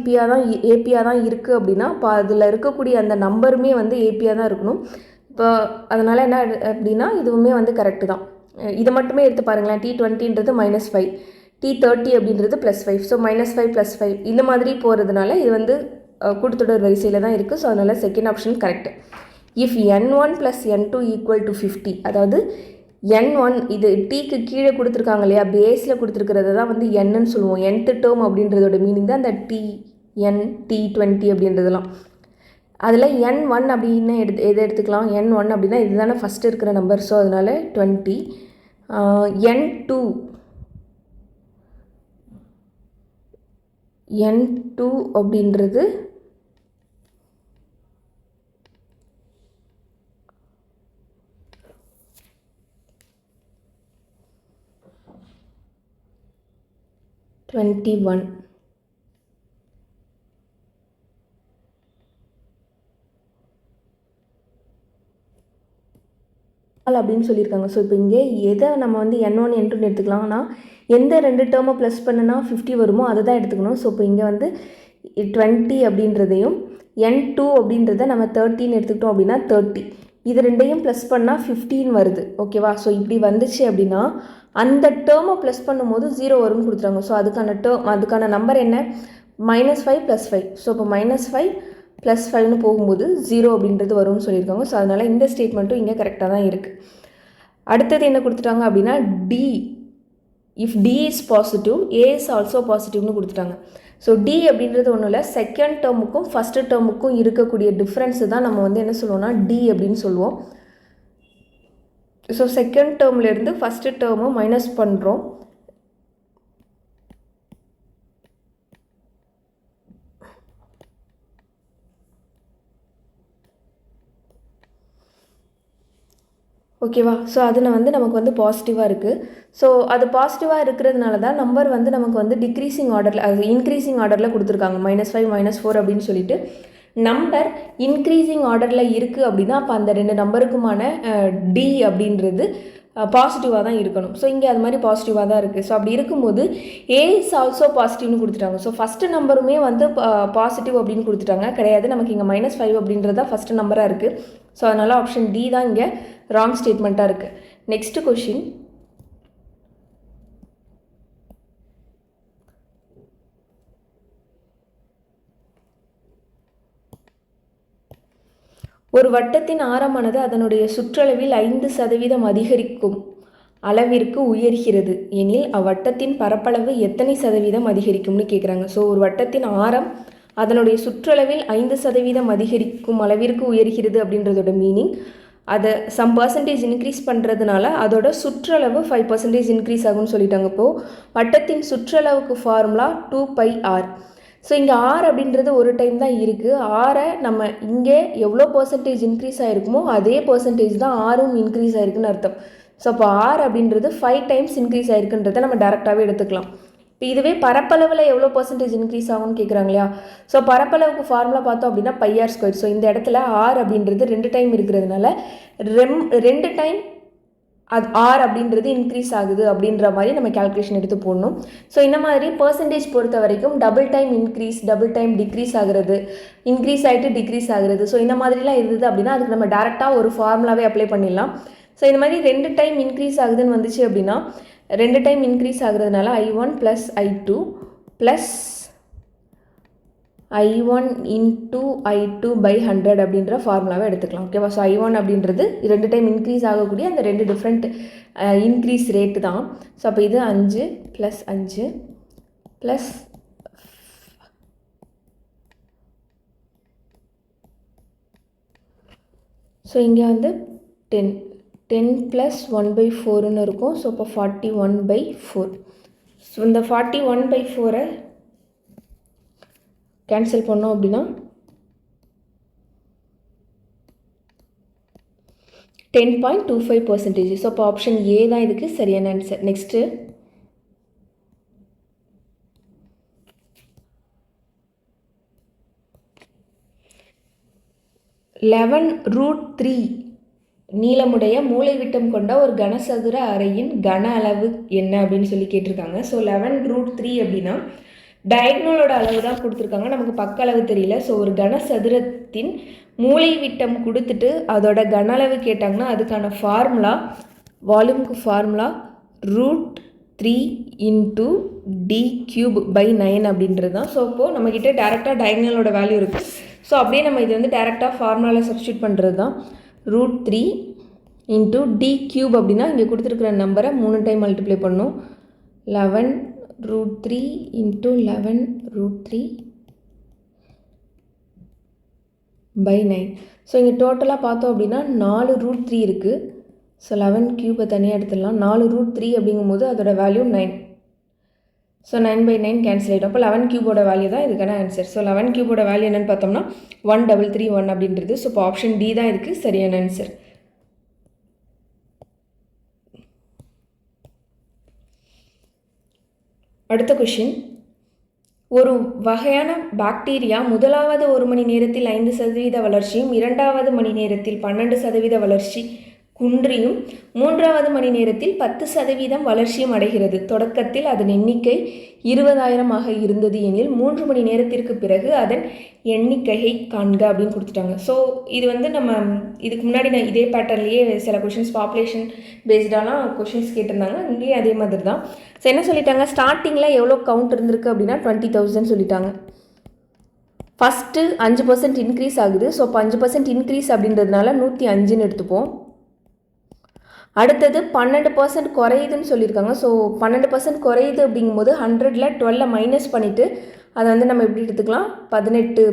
ஏபியாக தான் இருக்குது அப்படின்னா இப்போ அதில் இருக்கக்கூடிய அந்த நம்பருமே வந்து ஏபியாக தான் இருக்கணும். இப்போ அதனால் என்ன அப்படின்னா இதுவுமே வந்து கரெக்டு தான். இதை மட்டுமே எடுத்து பாருங்களேன். T20ன்றது -5, T30 அப்படின்றது +5. ஸோ -5 +5 இந்த மாதிரி போகிறதுனால இது வந்து கூட்டுத்தொடர் வரிசையில் தான் இருக்குது. ஸோ அதனால் second option correct. If n1 + n2 = 50 அதாவது n1 இது டீக்கு கீழே கொடுத்துருக்காங்க இல்லையா? பேஸில் கொடுத்துருக்கிறது தான் வந்து என்னன்னு சொல்லுவோம். nth டேர்ம் அப்படின்றதோட மீனிங் தான் அந்த T10, T20 அப்படின்றதெல்லாம். அதில் n1 அப்படின்னு எதை எடுத்துக்கலாம்? n1 அப்படின்னா இதுதானே ஃபஸ்ட்டு இருக்கிற நம்பர். ஸோ அதனால் 20. n2 அப்படின்றது -21. அப்படின்னு சொல்லியிருக்காங்க. ஸோ இப்போ இங்கே எதை நம்ம வந்து n1 n2 எடுத்துக்கலாம்னா எந்த 2 டேர்மை ப்ளஸ் பண்ணுனா 50 வருமோ அதை தான் எடுத்துக்கணும். ஸோ இப்போ இங்கே வந்து 20 அப்படின்றதையும் n2 அப்படின்றத நம்ம 13 எடுத்துக்கிட்டோம் அப்படின்னா 30 இது ரெண்டையும் ப்ளஸ் பண்ணால் 15 வருது. ஓகேவா? ஸோ இப்படி வந்துச்சு அப்படின்னா அந்த டேர்மை ப்ளஸ் பண்ணும்போது 0 வரும்னு கொடுத்துறாங்க. ஸோ அதுக்கான நம்பர் என்ன? -5 + 5. ஸோ இப்போ -5 + 5ன்னு போகும்போது 0 அப்படின்றது வரும்னு சொல்லியிருக்காங்க. ஸோ அதனால் இந்த ஸ்டேட்மெண்ட்டும் இங்கே கரெக்டாக தான் இருக்குது. அடுத்தது என்ன கொடுத்துட்டாங்க அப்படின்னா D if D is positive A is also பாசிட்டிவ்னு கொடுத்துட்டாங்க. ஸோ D அப்படின்றது ஒன்றும் இல்லை, செகண்ட் டேர்முக்கும் ஃபஸ்ட்டு டேர்முக்கும் இருக்கக்கூடிய டிஃப்ரென்ஸு தான் நம்ம வந்து என்ன சொல்லுவோம்னா D அப்படின்னு சொல்லுவோம். ஸோ செகண்ட் டேர்ம்லேருந்து ஃபஸ்ட்டு டேர்மை மைனஸ் பண்ணுறோம். ஓகேவா? ஸோ அதில் வந்து நமக்கு வந்து பாசிட்டிவாக இருக்குது. ஸோ அது பாசிட்டிவாக இருக்கிறதுனால தான் நம்பர் வந்து நமக்கு வந்து டிக்ரீசிங் ஆர்டரில் அது இன்க்ரீசிங் ஆர்டரில் கொடுத்துருக்காங்க. -5 -4 அப்படின்னு சொல்லிட்டு நம்பர் இன்க்ரீசிங் ஆர்டரில் இருக்குது அப்படின்னா அப்போ அந்த 2 நம்பருக்குமான D அப்படின்றது பாசிட்டிவாக தான் இருக்கணும். ஸோ இங்கே அது மாதிரி பாசிட்டிவாக தான் இருக்குது. ஸோ அப்படி இருக்கும்போது ஏ இஸ் ஆல்சோ பாசிட்டிவ்னு கொடுத்துட்டாங்க. ஸோ ஃபஸ்ட்டு நம்பருமே வந்து பாசிட்டிவ் அப்படின்னு கொடுத்துட்டாங்க. கிடையாது, நமக்கு இங்கே -5 அப்படின்றது தான் ஃபஸ்ட்டு நம்பராக இருக்குது. ஸோ அதனால் ஆப்ஷன் டி தான் இங்கே ராங் ஸ்டேட்மெண்ட்டாக இருக்குது. நெக்ஸ்ட்டு கொஷின், ஒரு வட்டத்தின் ஆரமானது அதனுடைய சுற்றளவில் 5% அதிகரிக்கும் அளவிற்கு உயர்கிறது எனில் அவ்வட்டத்தின் பரப்பளவு எத்தனை சதவீதம் அதிகரிக்கும்னு கேட்குறாங்க. ஸோ ஒரு வட்டத்தின் ஆரம் அதனுடைய சுற்றளவில் 5% அதிகரிக்கும் அளவிற்கு உயர்கிறது அப்படின்றதோட மீனிங், அதை சம் பர்சன்டேஜ் இன்க்ரீஸ் பண்ணுறதுனால அதோட சுற்றளவு 5% இன்க்ரீஸ் ஆகும்னு சொல்லிட்டாங்க. இப்போது வட்டத்தின் சுற்றளவுக்கு ஃபார்முலா 2πr. ஸோ இங்கே ஆர் அப்படின்றது ஒரு டைம் தான் இருக்குது. ஆரை நம்ம இங்கே எவ்வளோ பர்சன்டேஜ் இன்க்ரீஸ் ஆகிருக்குமோ அதே பர்சன்டேஜ் தான் ஆரும் இன்க்ரீஸ் ஆகிருக்குன்னு அர்த்தம். ஸோ அப்போ ஆர் அப்படின்றது 5 டைம்ஸ் இன்க்ரீஸ் ஆகிருக்குன்றதை நம்ம டேரெக்டாகவே எடுத்துக்கலாம். இப்போ இதுவே பரப்பளவில் எவ்வளோ பர்சன்டேஜ் இன்க்ரீஸ் ஆகும்னு கேட்குறாங்க இல்லையா? ஸோ பரப்பளவுக்கு ஃபார்முலா பார்த்தோம் அப்படின்னா πr². ஸோ இந்த இடத்துல ஆர் அப்படின்றது 2 டைம் இருக்கிறதுனால 2 டைம் அது ஆர் அப்படின்றது இன்க்ரீஸ் ஆகுது அப்படின்ற மாதிரி நம்ம கேல்குலேஷன் எடுத்து போடணும். ஸோ இந்த மாதிரி பர்சன்டேஜ் பொறுத்த வரைக்கும் double time increase, double time degrees ஆகுறது, இன்க்ரீஸ் ஆகிட்டு டிக்ரீஸ் ஆகுறது, ஸோ இந்த மாதிரிலாம் இருந்தது அப்படின்னா அதுக்கு நம்ம டேரெக்டாக ஒரு ஃபார்முலாவே அப்ளை பண்ணிடலாம். ஸோ இந்த மாதிரி 2 டைம் இன்க்ரீஸ் ஆகுதுன்னு வந்துச்சு அப்படின்னா 2 time increase ஆகுறதுனால I1 + I2 + I1 × I2/100 அப்படின்ற ஃபார்முலாவை எடுத்துக்கலாம். ஓகேவா? ஸோ I1 அப்படின்றது 2 டைம் இன்க்ரீஸ் ஆகக்கூடிய அந்த 2 டிஃப்ரெண்ட் இன்க்ரீஸ் ரேட்டு தான். ஸோ அப்போ இது 5 + 5 + ஸோ இங்கே வந்து 10 + 1/4ன்னு இருக்கும். ஸோ இப்போ 41/4. ஸோ இந்த 41/4 கேன்சல் பண்ணோம் அப்படின்னா 10.25%. ஸோ அப்போ ஆப்ஷன் ஏ தான் இதுக்கு சரியான ஆன்சர். நெக்ஸ்ட்டு, (11√3) நீளமுடைய மூலைவிட்டம் கொண்ட ஒரு கனசதுர அறையின் கன அளவு என்ன அப்படின்னு சொல்லி கேட்டிருக்காங்க. ஸோ 11√3 அப்படின்னா டயக்னலோட அளவு தான் கொடுத்துருக்காங்க, நமக்கு பக்க அளவு தெரியல. ஸோ ஒரு கனசதுரத்தின் மூலைவிட்டம் கொடுத்துட்டு அதோட கன அளவு கேட்டாங்கன்னா அதுக்கான ஃபார்முலா, வால்யூமுக்கு ஃபார்முலா √3 × d³/9 அப்படின்றது தான். ஸோ இப்போது நம்மக்கிட்ட டேரெக்டாக டயக்னலோட வேல்யூ இருக்குது. ஸோ அப்படியே நம்ம இது வந்து டேரெக்டாக ஃபார்முலாவில் சப்ஸ்டியூட் பண்ணுறது தான். √3 × d³ அப்படின்னா இங்கே கொடுத்துருக்குற நம்பரை 3 டைம் மல்டிப்ளை பண்ணணும். 11√3 × 11√3/9. ஸோ இங்கே டோட்டலாக பார்த்தோம் அப்படின்னா 4√3 இருக்குது. ஸோ 11³ தனியாக எடுத்துடலாம். 4√3 அப்படிங்கும்போது அதோட வேல்யூ 9. ஸோ 9/9 கேன்சல் ஆகிடும். அப்போ 11³ வேல்யூ தான் இதுக்கான ஆன்சர். ஸோ 11³ வேல்யூ என்னென்னு பார்த்தோம்னா 1331 அப்படின்றது. ஸோ இப்போ ஆப்ஷன் டி தான் இதுக்கு சரியான ஆன்சர். அடுத்த கொஷின், ஒரு வகையான பாக்டீரியா முதலாவது 1 மணி நேரத்தில் 5% வளர்ச்சியும், 2வது மணி நேரத்தில் 12% வளர்ச்சி குன்றியும், 3வது மணி நேரத்தில் 10% வளர்ச்சியும் அடைகிறது. தொடக்கத்தில் அதன் எண்ணிக்கை 20,000 இருந்தது எனில் 3 மணி நேரத்திற்கு பிறகு அதன் எண்ணிக்கையை காண்க அப்படின்னு கொடுத்துட்டாங்க. ஸோ இது வந்து நம்ம இதுக்கு முன்னாடி நான் இதே பேட்டர்ன்லேயே சில கொஷின்ஸ் பாப்புலேஷன் பேஸ்டாலாம் கொஷின்ஸ் கேட்டிருந்தாங்க. இங்கேயும் அதே மாதிரி தான். ஸோ என்ன சொல்லிட்டாங்க, ஸ்டார்டிங்கில் எவ்வளோ கவுண்ட் இருந்திருக்கு அப்படின்னா 20,000 சொல்லிட்டாங்க. ஃபஸ்ட்டு 5% இன்க்ரீஸ் ஆகுது. ஸோ இப்போ 5% இன்க்ரீஸ் அப்படின்றதுனால 105ன்னு எடுத்துப்போம். அடுத்தது 12% குறையுதுன்னு சொல்லியிருக்காங்க. ஸோ 12% குறையுது அப்படிங்கும்போது 100ல் 12 மைனஸ் பண்ணிவிட்டு அதை வந்து நம்ம எப்படி எடுத்துக்கலாம், 88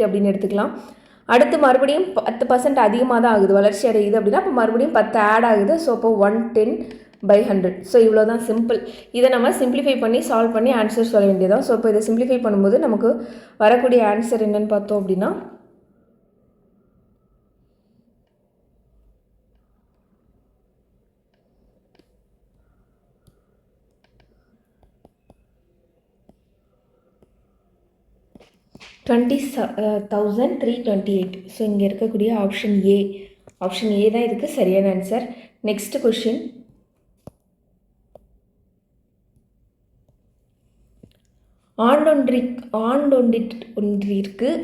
அப்படின்னு எடுத்துக்கலாம். அடுத்து மறுபடியும் 10% அதிகமாக தான் ஆகுது, வளர்ச்சி அடையுது அப்படின்னா அப்போ மறுபடியும் 10 ஆட் ஆகுது. ஸோ அப்போ 110/100. ஸோ இவ்வளோ தான் சிம்பிள். இதை நம்ம சிம்பிளிஃபை பண்ணி சால்வ் பண்ணி ஆன்சர் சொல்ல வேண்டியதான். ஸோ இப்போ இதை சிம்பிளிஃபை பண்ணும்போது நமக்கு வரக்கூடிய ஆன்சர் என்னென்னு பார்த்தோம் அப்படின்னா 20,328. ஸோ இங்கே இருக்கக்கூடிய ஆப்ஷன் ஏ தான் இதுக்கு சரியான ஆன்சர். நெக்ஸ்ட் கொஷின், ஆண்டொன்றிற்கு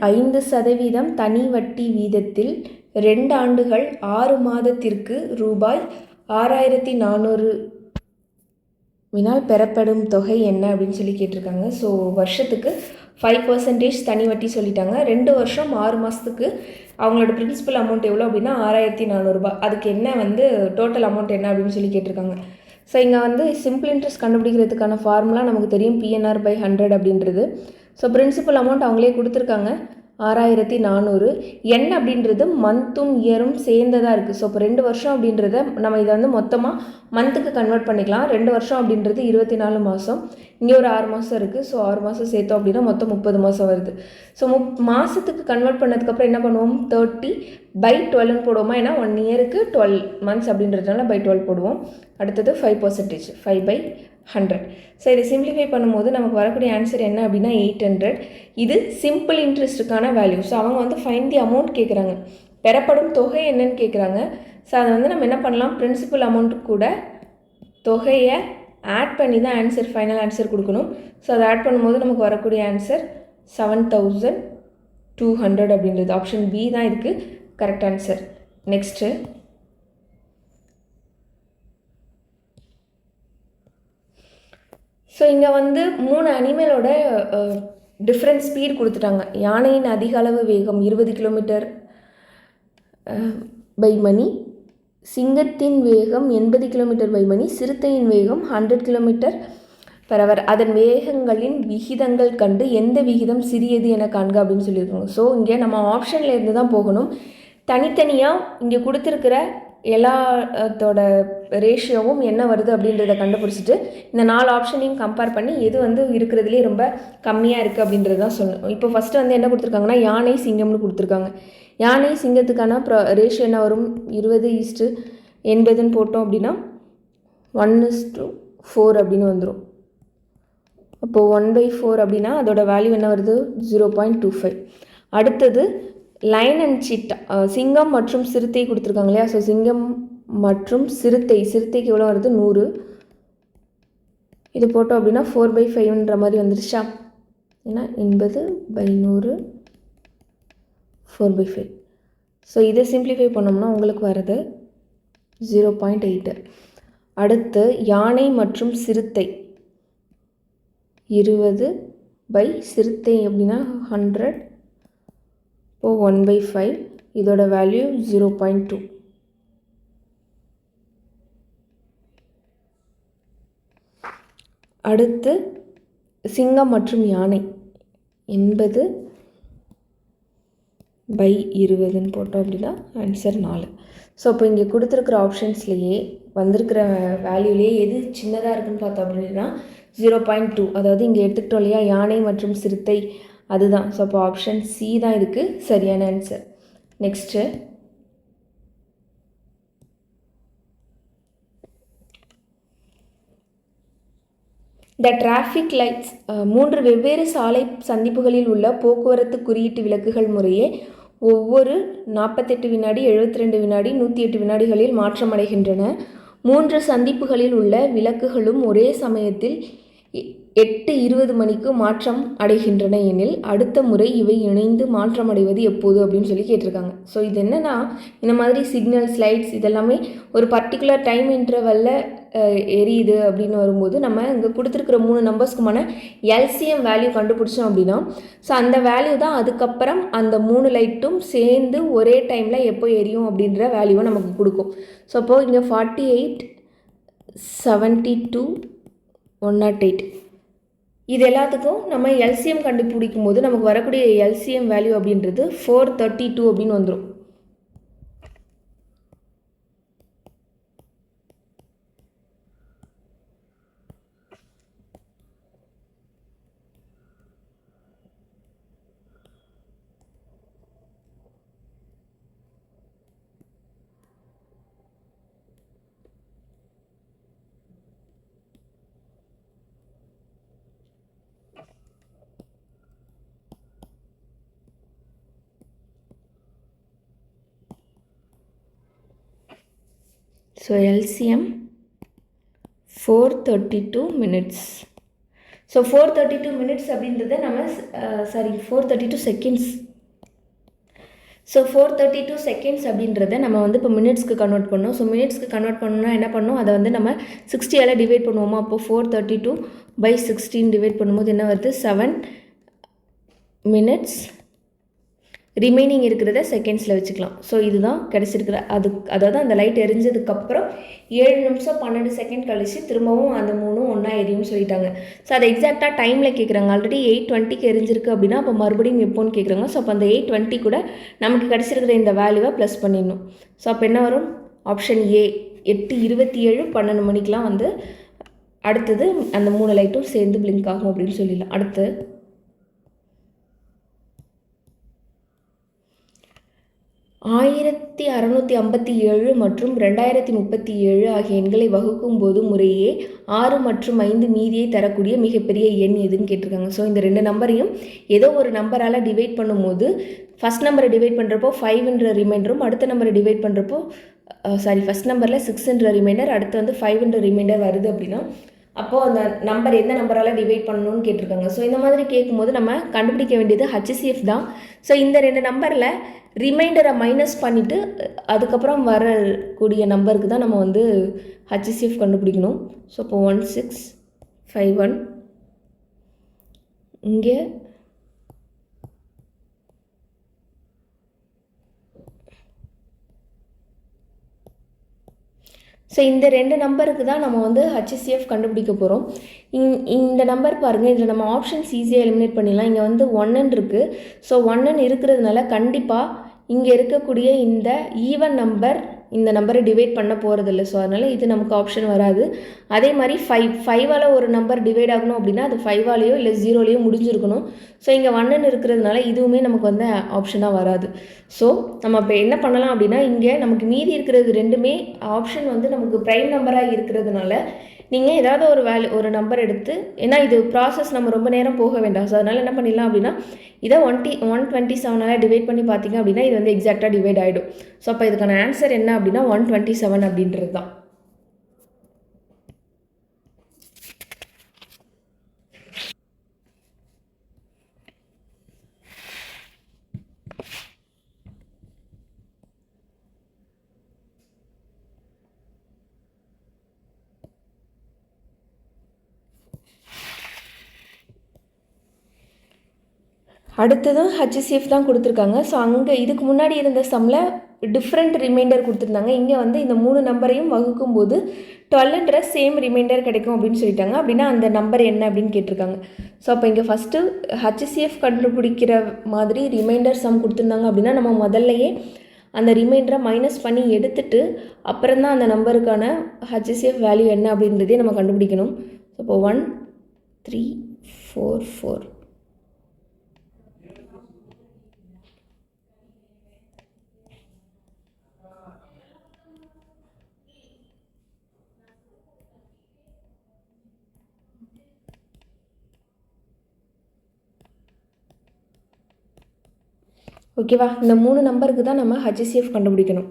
5% தனி வட்டி வீதத்தில் 2 ஆண்டுகள் 6 மாதத்திற்கு ரூபாய் 6400 வினால் பெறப்படும் தொகை என்ன அப்படின்னு சொல்லி கேட்டிருக்காங்க. ஸோ வருஷத்துக்கு 5% தனி வட்டி சொல்லிட்டாங்க. 2 வருஷம் 6 மாதத்துக்கு அவங்களோட பிரின்சிபல் அமௌண்ட் எவ்வளோ அப்படின்னா 6400 ரூபாய். அதுக்கு என்ன டோட்டல் அமௌண்ட் என்ன அப்படின்னு சொல்லி கேட்டிருக்காங்க. ஸோ இங்கே சிம்பிள் இன்ட்ரெஸ்ட் கண்டுபிடிக்கிறதுக்கான ஃபார்முலா நமக்கு தெரியும், PNR/100 அப்படின்றது. ஸோ பிரின்சிபல் அமௌண்ட் அவங்களே கொடுத்துருக்காங்க 6400. என்ன அப்படின்றது மந்த்தும் இயரும் சேர்ந்ததாக இருக்குது. ஸோ இப்போ 2 வருஷம் அப்படின்றத நம்ம இதை மொத்தமாக மந்த்துக்கு கன்வெர்ட் பண்ணிக்கலாம். 2 வருஷம் அப்படின்றது 24 மாதம், இங்கே ஒரு 6 மாதம் இருக்குது. ஸோ 6 மாதம் சேர்த்தோம் அப்படின்னா மொத்தம் 30 மாதம் வருது. ஸோ மாதத்துக்கு கன்வெர்ட் பண்ணதுக்கப்புறம் என்ன பண்ணுவோம், 30/12 போடுவோமா, ஏன்னா 1 இயருக்கு 12 மந்த்ஸ் அப்படின்றதுனால by12 போடுவோம். அடுத்தது 5%, 5/100. ஸோ இதை சிம்பிளிஃபை பண்ணும்போது நமக்கு வரக்கூடிய ஆன்சர் என்ன அப்படின்னா 800. இது சிம்பிள் இன்ட்ரெஸ்ட்டுக்கான வேல்யூ. ஸோ அவங்க ஃபைண்ட் தி அமௌண்ட் கேட்குறாங்க, பெறப்படும் தொகை என்னன்னு கேட்குறாங்க. ஸோ அதை நம்ம என்ன பண்ணலாம், பிரின்சிபல் அமௌண்ட்டு கூட தொகையை ஆட் பண்ணி தான் ஃபைனல் ஆன்சர் கொடுக்கணும். ஸோ அதை ஆட் பண்ணும்போது நமக்கு வரக்கூடிய ஆன்சர் 7200 அப்படின்றது. ஆப்ஷன் பி தான் இதுக்கு கரெக்ட் ஆன்சர். நெக்ஸ்ட்டு, ஸோ இங்கே 3 அனிமலோட டிஃப்ரெண்ட் ஸ்பீட் கொடுத்துட்டாங்க. யானையின் அதிக அளவு வேகம் 20 கிலோமீட்டர் பை மணி, சிங்கத்தின் வேகம் 80 கிலோமீட்டர் பை மணி, சிறுத்தையின் வேகம் 100 கிலோமீட்டர் பெர் அவர். அதன் வேகங்களின் விகிதங்கள் கண்டு எந்த விகிதம் சிறியது என காண்க அப்படின்னு சொல்லியிருக்காங்க. ஸோ இங்கே நம்ம ஆப்ஷனில் இருந்து தான் போகணும். தனித்தனியாக இங்கே கொடுத்துருக்கிற எல்லாத்தோட ரேஷியோவும் என்ன வருது அப்படின்றத கண்டுபிடிச்சிட்டு இந்த 4 ஆப்ஷனையும் கம்பேர் பண்ணி எது இருக்கிறதுலே ரொம்ப கம்மியாக இருக்குது அப்படின்றது தான் சொல்லணும். இப்போ ஃபஸ்ட்டு என்ன கொடுத்துருக்காங்கன்னா யானை சிங்கம்னு கொடுத்துருக்காங்க. யானை சிங்கத்துக்கான ரேஷியோ என்ன வரும், 20:80 போட்டோம் அப்படின்னா 1:4 அப்படின்னு வந்துடும். அப்போது 1/4 அப்படின்னா அதோட வேல்யூ என்ன வருது, 0.25. அடுத்தது லைன் அண்ட் சீட்டா, சிங்கம் மற்றும் சிறுத்தை கொடுத்துருக்காங்க இல்லையா. ஸோ சிங்கம் மற்றும் சிறுத்தைக்கு எவ்வளோ வருது, 100. இது போட்டோம் அப்படின்னா 4/5ன்ற மாதிரி வந்துருச்சா, ஏன்னா 80/100 4/5. ஸோ இதை சிம்பிளிஃபை பண்ணோம்னா உங்களுக்கு வருது 0.8. அடுத்து யானை மற்றும் சிறுத்தை 20 சிறுத்தை அப்படின்னா 100, இப்போது 1/5, இதோட வேல்யூ 0.2. அடுத்து சிங்கம் மற்றும் யானை 80/20 போட்டோம் அப்படின்னா ஆன்சர் 4. ஸோ இப்போ இங்கே கொடுத்துருக்குற ஆப்ஷன்ஸ்லேயே வந்திருக்கிற வேல்யூலேயே எது சின்னதாக இருக்குதுன்னு பார்த்தோம் அப்படின்னா 0.2. அதாவது இங்கே எடுத்துக்கிட்டோம் இல்லையா யானை மற்றும் சிறுத்தை, அதுதான். ஸோ அப்போ ஆப்ஷன் சி தான் இதுக்கு சரியான answer. Next, the traffic lights 3 வெவ்வேறு சாலை சந்திப்புகளில் உள்ள போக்குவரத்து குறியீட்டு விளக்குகள் முறையே ஒவ்வொரு 48 வினாடி, 72 வினாடி, 108 வினாடிகளில் மாற்றமடைகின்றன. 3 சந்திப்புகளில் உள்ள விளக்குகளும் ஒரே சமயத்தில் 8:20 மணிக்கு மாற்றம் அடைகின்றன எனில் அடுத்த முறை இவை இணைந்து மாற்றமடைவது எப்போது அப்படின்னு சொல்லி கேட்டிருக்காங்க. ஸோ இது என்னென்னா, இந்த மாதிரி சிக்னல்ஸ், லைட்ஸ் இதெல்லாமே ஒரு பர்டிகுலர் டைம் இன்டர்வலில் எரியுது அப்படின்னு வரும்போது நம்ம இங்கே கொடுத்துருக்குற 3 நம்பர்ஸ்க்குமான எல்சிஎம் வேல்யூ கண்டுபிடிச்சோம் அப்படின்னா, ஸோ அந்த வேல்யூ தான் அதுக்கப்புறம் அந்த 3 லைட்டும் சேர்ந்து ஒரே டைமில் எப்போ எரியும் அப்படின்ற வேல்யூவை நமக்கு கொடுக்கும். ஸோ அப்போது இங்கே 48, 72, 108 இது எல்லாத்துக்கும் நம்ம எல்சிஎம் கண்டுபிடிக்கும் போது நமக்கு வரக்கூடிய எல்சிஎம் வேல்யூ அப்படின்றது 432 அப்படின்னு வந்துடும். So LCM 432 minutes. So 432 minutes அப்படின்றத நம்ம 432 செகண்ட்ஸ். ஸோ 432 செகண்ட்ஸ் அப்படின்றத நம்ம வந்து இப்போ மினிட்ஸ்க்கு கன்வெர்ட் பண்ணோம். ஸோ மினிட்ஸ்க்கு கன்வெர்ட் பண்ணணும்னா என்ன பண்ணோம், அதை வந்து நம்ம 60ஆல் டிவைட் பண்ணுவோமா. அப்போது 432/16 டிவைட் பண்ணும்போது என்ன வருது, 7 மினிட்ஸ். ரிமைனிங் இருக்கிறத செகண்ட்ஸில் வச்சுக்கலாம். ஸோ இதுதான் கிடச்சிருக்கிற அதாவது அந்த லைட் எரிஞ்சதுக்கப்புறம் 7 நிமிஷம் 12 செகண்ட் கழிச்சு திரும்பவும் அந்த 3 ஒன்றா எரியும்னு சொல்லிட்டாங்க. ஸோ அதை எக்ஸாக்டாக டைமில் கேட்குறாங்க. ஆல்ரெடி 8:20க்கு எரிஞ்சிருக்கு அப்படின்னா அப்போ மறுபடியும் எப்போன்னு கேட்குறாங்க. ஸோ அப்போ அந்த 8:20 கூட நமக்கு கிடச்சிருக்கிற இந்த வேல்யூவை ப்ளஸ் பண்ணிடணும். ஸோ அப்போ என்ன வரும், ஆப்ஷன் ஏ 8:27 12 மணிக்கெலாம் வந்து அடுத்தது அந்த 3 லைட்டும் சேர்ந்து பிளிங்க் ஆகும் அப்படின்னு சொல்லிடலாம். அடுத்து 1657 மற்றும் 2037 ஆகிய எண்களை வகுக்கும் போது முறையே 6 மற்றும் 5 மீதியை தரக்கூடிய மிகப்பெரிய எண் எதுன்னு கேட்டிருக்காங்க. ஸோ இந்த 2 நம்பரையும் ஏதோ ஒரு நம்பரால் டிவைட் பண்ணும்போது ஃபஸ்ட் நம்பரை டிவைட் பண்ணுறப்போ 5ன்ற ரிமைண்டரும், அடுத்த நம்பரை டிவைட் பண்ணுறப்போ ஃபஸ்ட் நம்பரில் 6ன்ற ரிமைண்டர், அடுத்து வந்து 5ன்ற ரிமைண்டர் வருது அப்படின்னா அப்போது அந்த நம்பர் எந்த நம்பரால் டிவைட் பண்ணணும்னு கேட்டிருக்காங்க. ஸோ இந்த மாதிரி கேட்கும்போது நம்ம கண்டுபிடிக்க வேண்டியது ஹச்சிசிஎஃப் தான். ஸோ இந்த 2 நம்பரில் ரிமைண்டரை மைனஸ் பண்ணிவிட்டு அதுக்கப்புறம் வரக்கூடிய நம்பருக்கு தான் நம்ம வந்து ஹச்சிசிஎஃப் கண்டுபிடிக்கணும். ஸோ இப்போ 1651 இங்கே ஸோ இந்த 2 நம்பருக்கு தான் நம்ம வந்து ஹச்சிசிஎஃப் கண்டுபிடிக்க போகிறோம். இந்த நம்பர் பாருங்கள், இதில் நம்ம ஆப்ஷன்ஸ் ஈஸியாக எலிமினேட் பண்ணிடலாம். இங்கே வந்து 1 இருக்குது. ஸோ 1 இருக்கிறதுனால கண்டிப்பாக இங்கே இருக்கக்கூடிய இந்த ஈவன் நம்பர் இந்த நம்பரை டிவைட் பண்ண போகிறதில்ல. ஸோ அதனால் இது நமக்கு ஆப்ஷன் வராது. அதே மாதிரி 5ஆல் ஒரு நம்பர் டிவைட் ஆகணும் அப்படின்னா அது 5ஆலேயோ இல்லை 0லேயோ முடிஞ்சிருக்கணும். ஸோ இங்கே 1 இருக்கிறதுனால இதுவுமே நமக்கு வந்து ஆப்ஷனாக வராது. ஸோ நம்ம இப்போ என்ன பண்ணலாம் அப்படின்னா, இங்கே நமக்கு மீதி இருக்கிறது 2மே ஆப்ஷன் வந்து நமக்கு ப்ரைம் நம்பராக இருக்கிறதுனால நீங்கள் ஏதாவது ஒரு நம்பர் எடுத்து, ஏன்னா இது ப்ராசஸ் நம்ம ரொம்ப நேரம் போக வேண்டாம். ஸோ அதனால் என்ன பண்ணிடலாம் அப்படின்னா, இதை 127ஆல் டிவைட் பண்ணி பார்த்தீங்க அப்படின்னா இது வந்து எக்ஸாக்டாக டிவைட் ஆகிடும். ஸோ அப்போ இதுக்கான ஆன்சர் என்ன அப்படின்னா 127 அப்படின்றது தான். அடுத்ததும் ஹச்சிசிஎஃப் தான் கொடுத்துருக்காங்க. ஸோ அங்கே இதுக்கு முன்னாடி இருந்த சம்மில் டிஃப்ரெண்ட் ரிமைண்டர் கொடுத்துருந்தாங்க. இங்கே வந்து இந்த 3 நம்பரையும் வகுக்கும்போது 12ன்ற சேம் ரிமைண்டர் கிடைக்கும் அப்படின்னு சொல்லிட்டாங்க. அப்படின்னா அந்த நம்பர் என்ன அப்படின்னு கேட்டிருக்காங்க. ஸோ அப்போ இங்கே ஃபஸ்ட்டு ஹச்சிசிஎஃப் கண்டுபிடிக்கிற மாதிரி ரிமைண்டர் சம் கொடுத்துருந்தாங்க அப்படின்னா நம்ம முதல்லையே அந்த ரிமைண்டரை மைனஸ் பண்ணி எடுத்துட்டு அப்புறம் தான் அந்த நம்பருக்கான ஹச்சிசிஎஃப் வேல்யூ என்ன அப்படின்றதே நம்ம கண்டுபிடிக்கணும். அப்போ 1344 ஓகேவா. இந்த 3 நம்பருக்கு தான் நம்ம ஹச்சிசிஎஃப் கண்டுபிடிக்கணும்.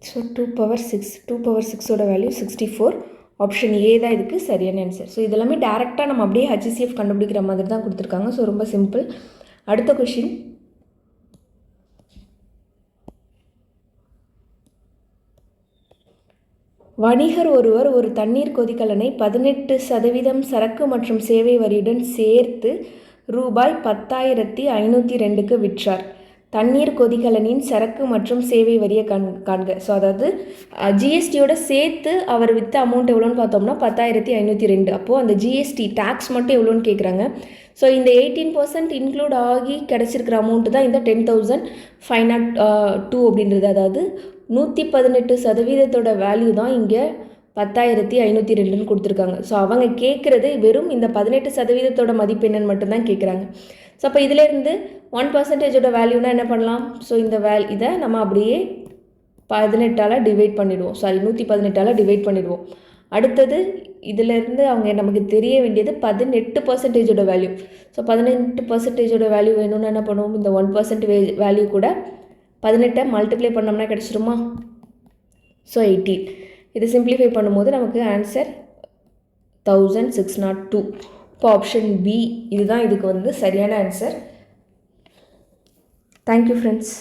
So 2/6 value 64. ஆப்ஷன் ஏ தான் இதுக்கு சரியான ஆன்சர். ஸோ இதெல்லாமே டேரெக்டாக நம்ம அப்படியே ஹச்சிசிஎஃப் கண்டுபிடிக்கிற மாதிரி தான் கொடுத்துருக்காங்க. ஸோ ரொம்ப சிம்பிள். அடுத்த கொஷின், வணிகர் ஒருவர் ஒரு தண்ணீர் கொதிகலனை 18% சரக்கு மற்றும் சேவை வரியுடன் சேர்த்து ரூபாய் 10,502க்கு விற்றார். தண்ணீர் கொதிகலனின் சரக்கு மற்றும் சேவை வரியை காண்க. ஸோ அதாவது ஜிஎஸ்டியோட சேர்த்து அவர் விற்ற அமௌண்ட் எவ்வளோன்னு பார்த்தோம்னா 10,502. அப்போது அந்த ஜிஎஸ்டி டேக்ஸ் மட்டும் எவ்வளோன்னு கேட்குறாங்க. ஸோ இந்த 18% இன்க்ளூட் ஆகி கிடச்சிருக்கிற அமௌண்ட்டு தான் இந்த 10,502 அப்படின்றது. அதாவது 118% வேல்யூ தான் இங்கே 10,502ன்னு கொடுத்துருக்காங்க. ஸோ அவங்க கேட்குறது வெறும் இந்த 18% மதிப்பு என்னன்னு மட்டும்தான் கேட்குறாங்க. ஸோ அப்போ இதிலேருந்து 1%ஓட வேல்யூனா என்ன பண்ணலாம்? ஸோ இந்த இதை நம்ம அப்படியே 18ஆல் டிவைட் பண்ணிடுவோம். 118ஆல் டிவைட் பண்ணிடுவோம். அடுத்தது இதிலேருந்து அவங்க நமக்கு தெரிய வேண்டியது 18%ஓட வேல்யூ. ஸோ 18%ஓட வேல்யூ வேணும்னா என்ன பண்ணுவோம்? இந்த 1% வேல்யூ கூட 18 மல்டிப்ளை பண்ணோம்னா கிடச்சிருமா? ஸோ 18. இது சிம்பிளிஃபை பண்ணும்போது நமக்கு ஆன்சர் 1602. இப்போ ஆப்ஷன் பி இதுதான் இதுக்கு சரியான ஆன்சர். Thank you friends.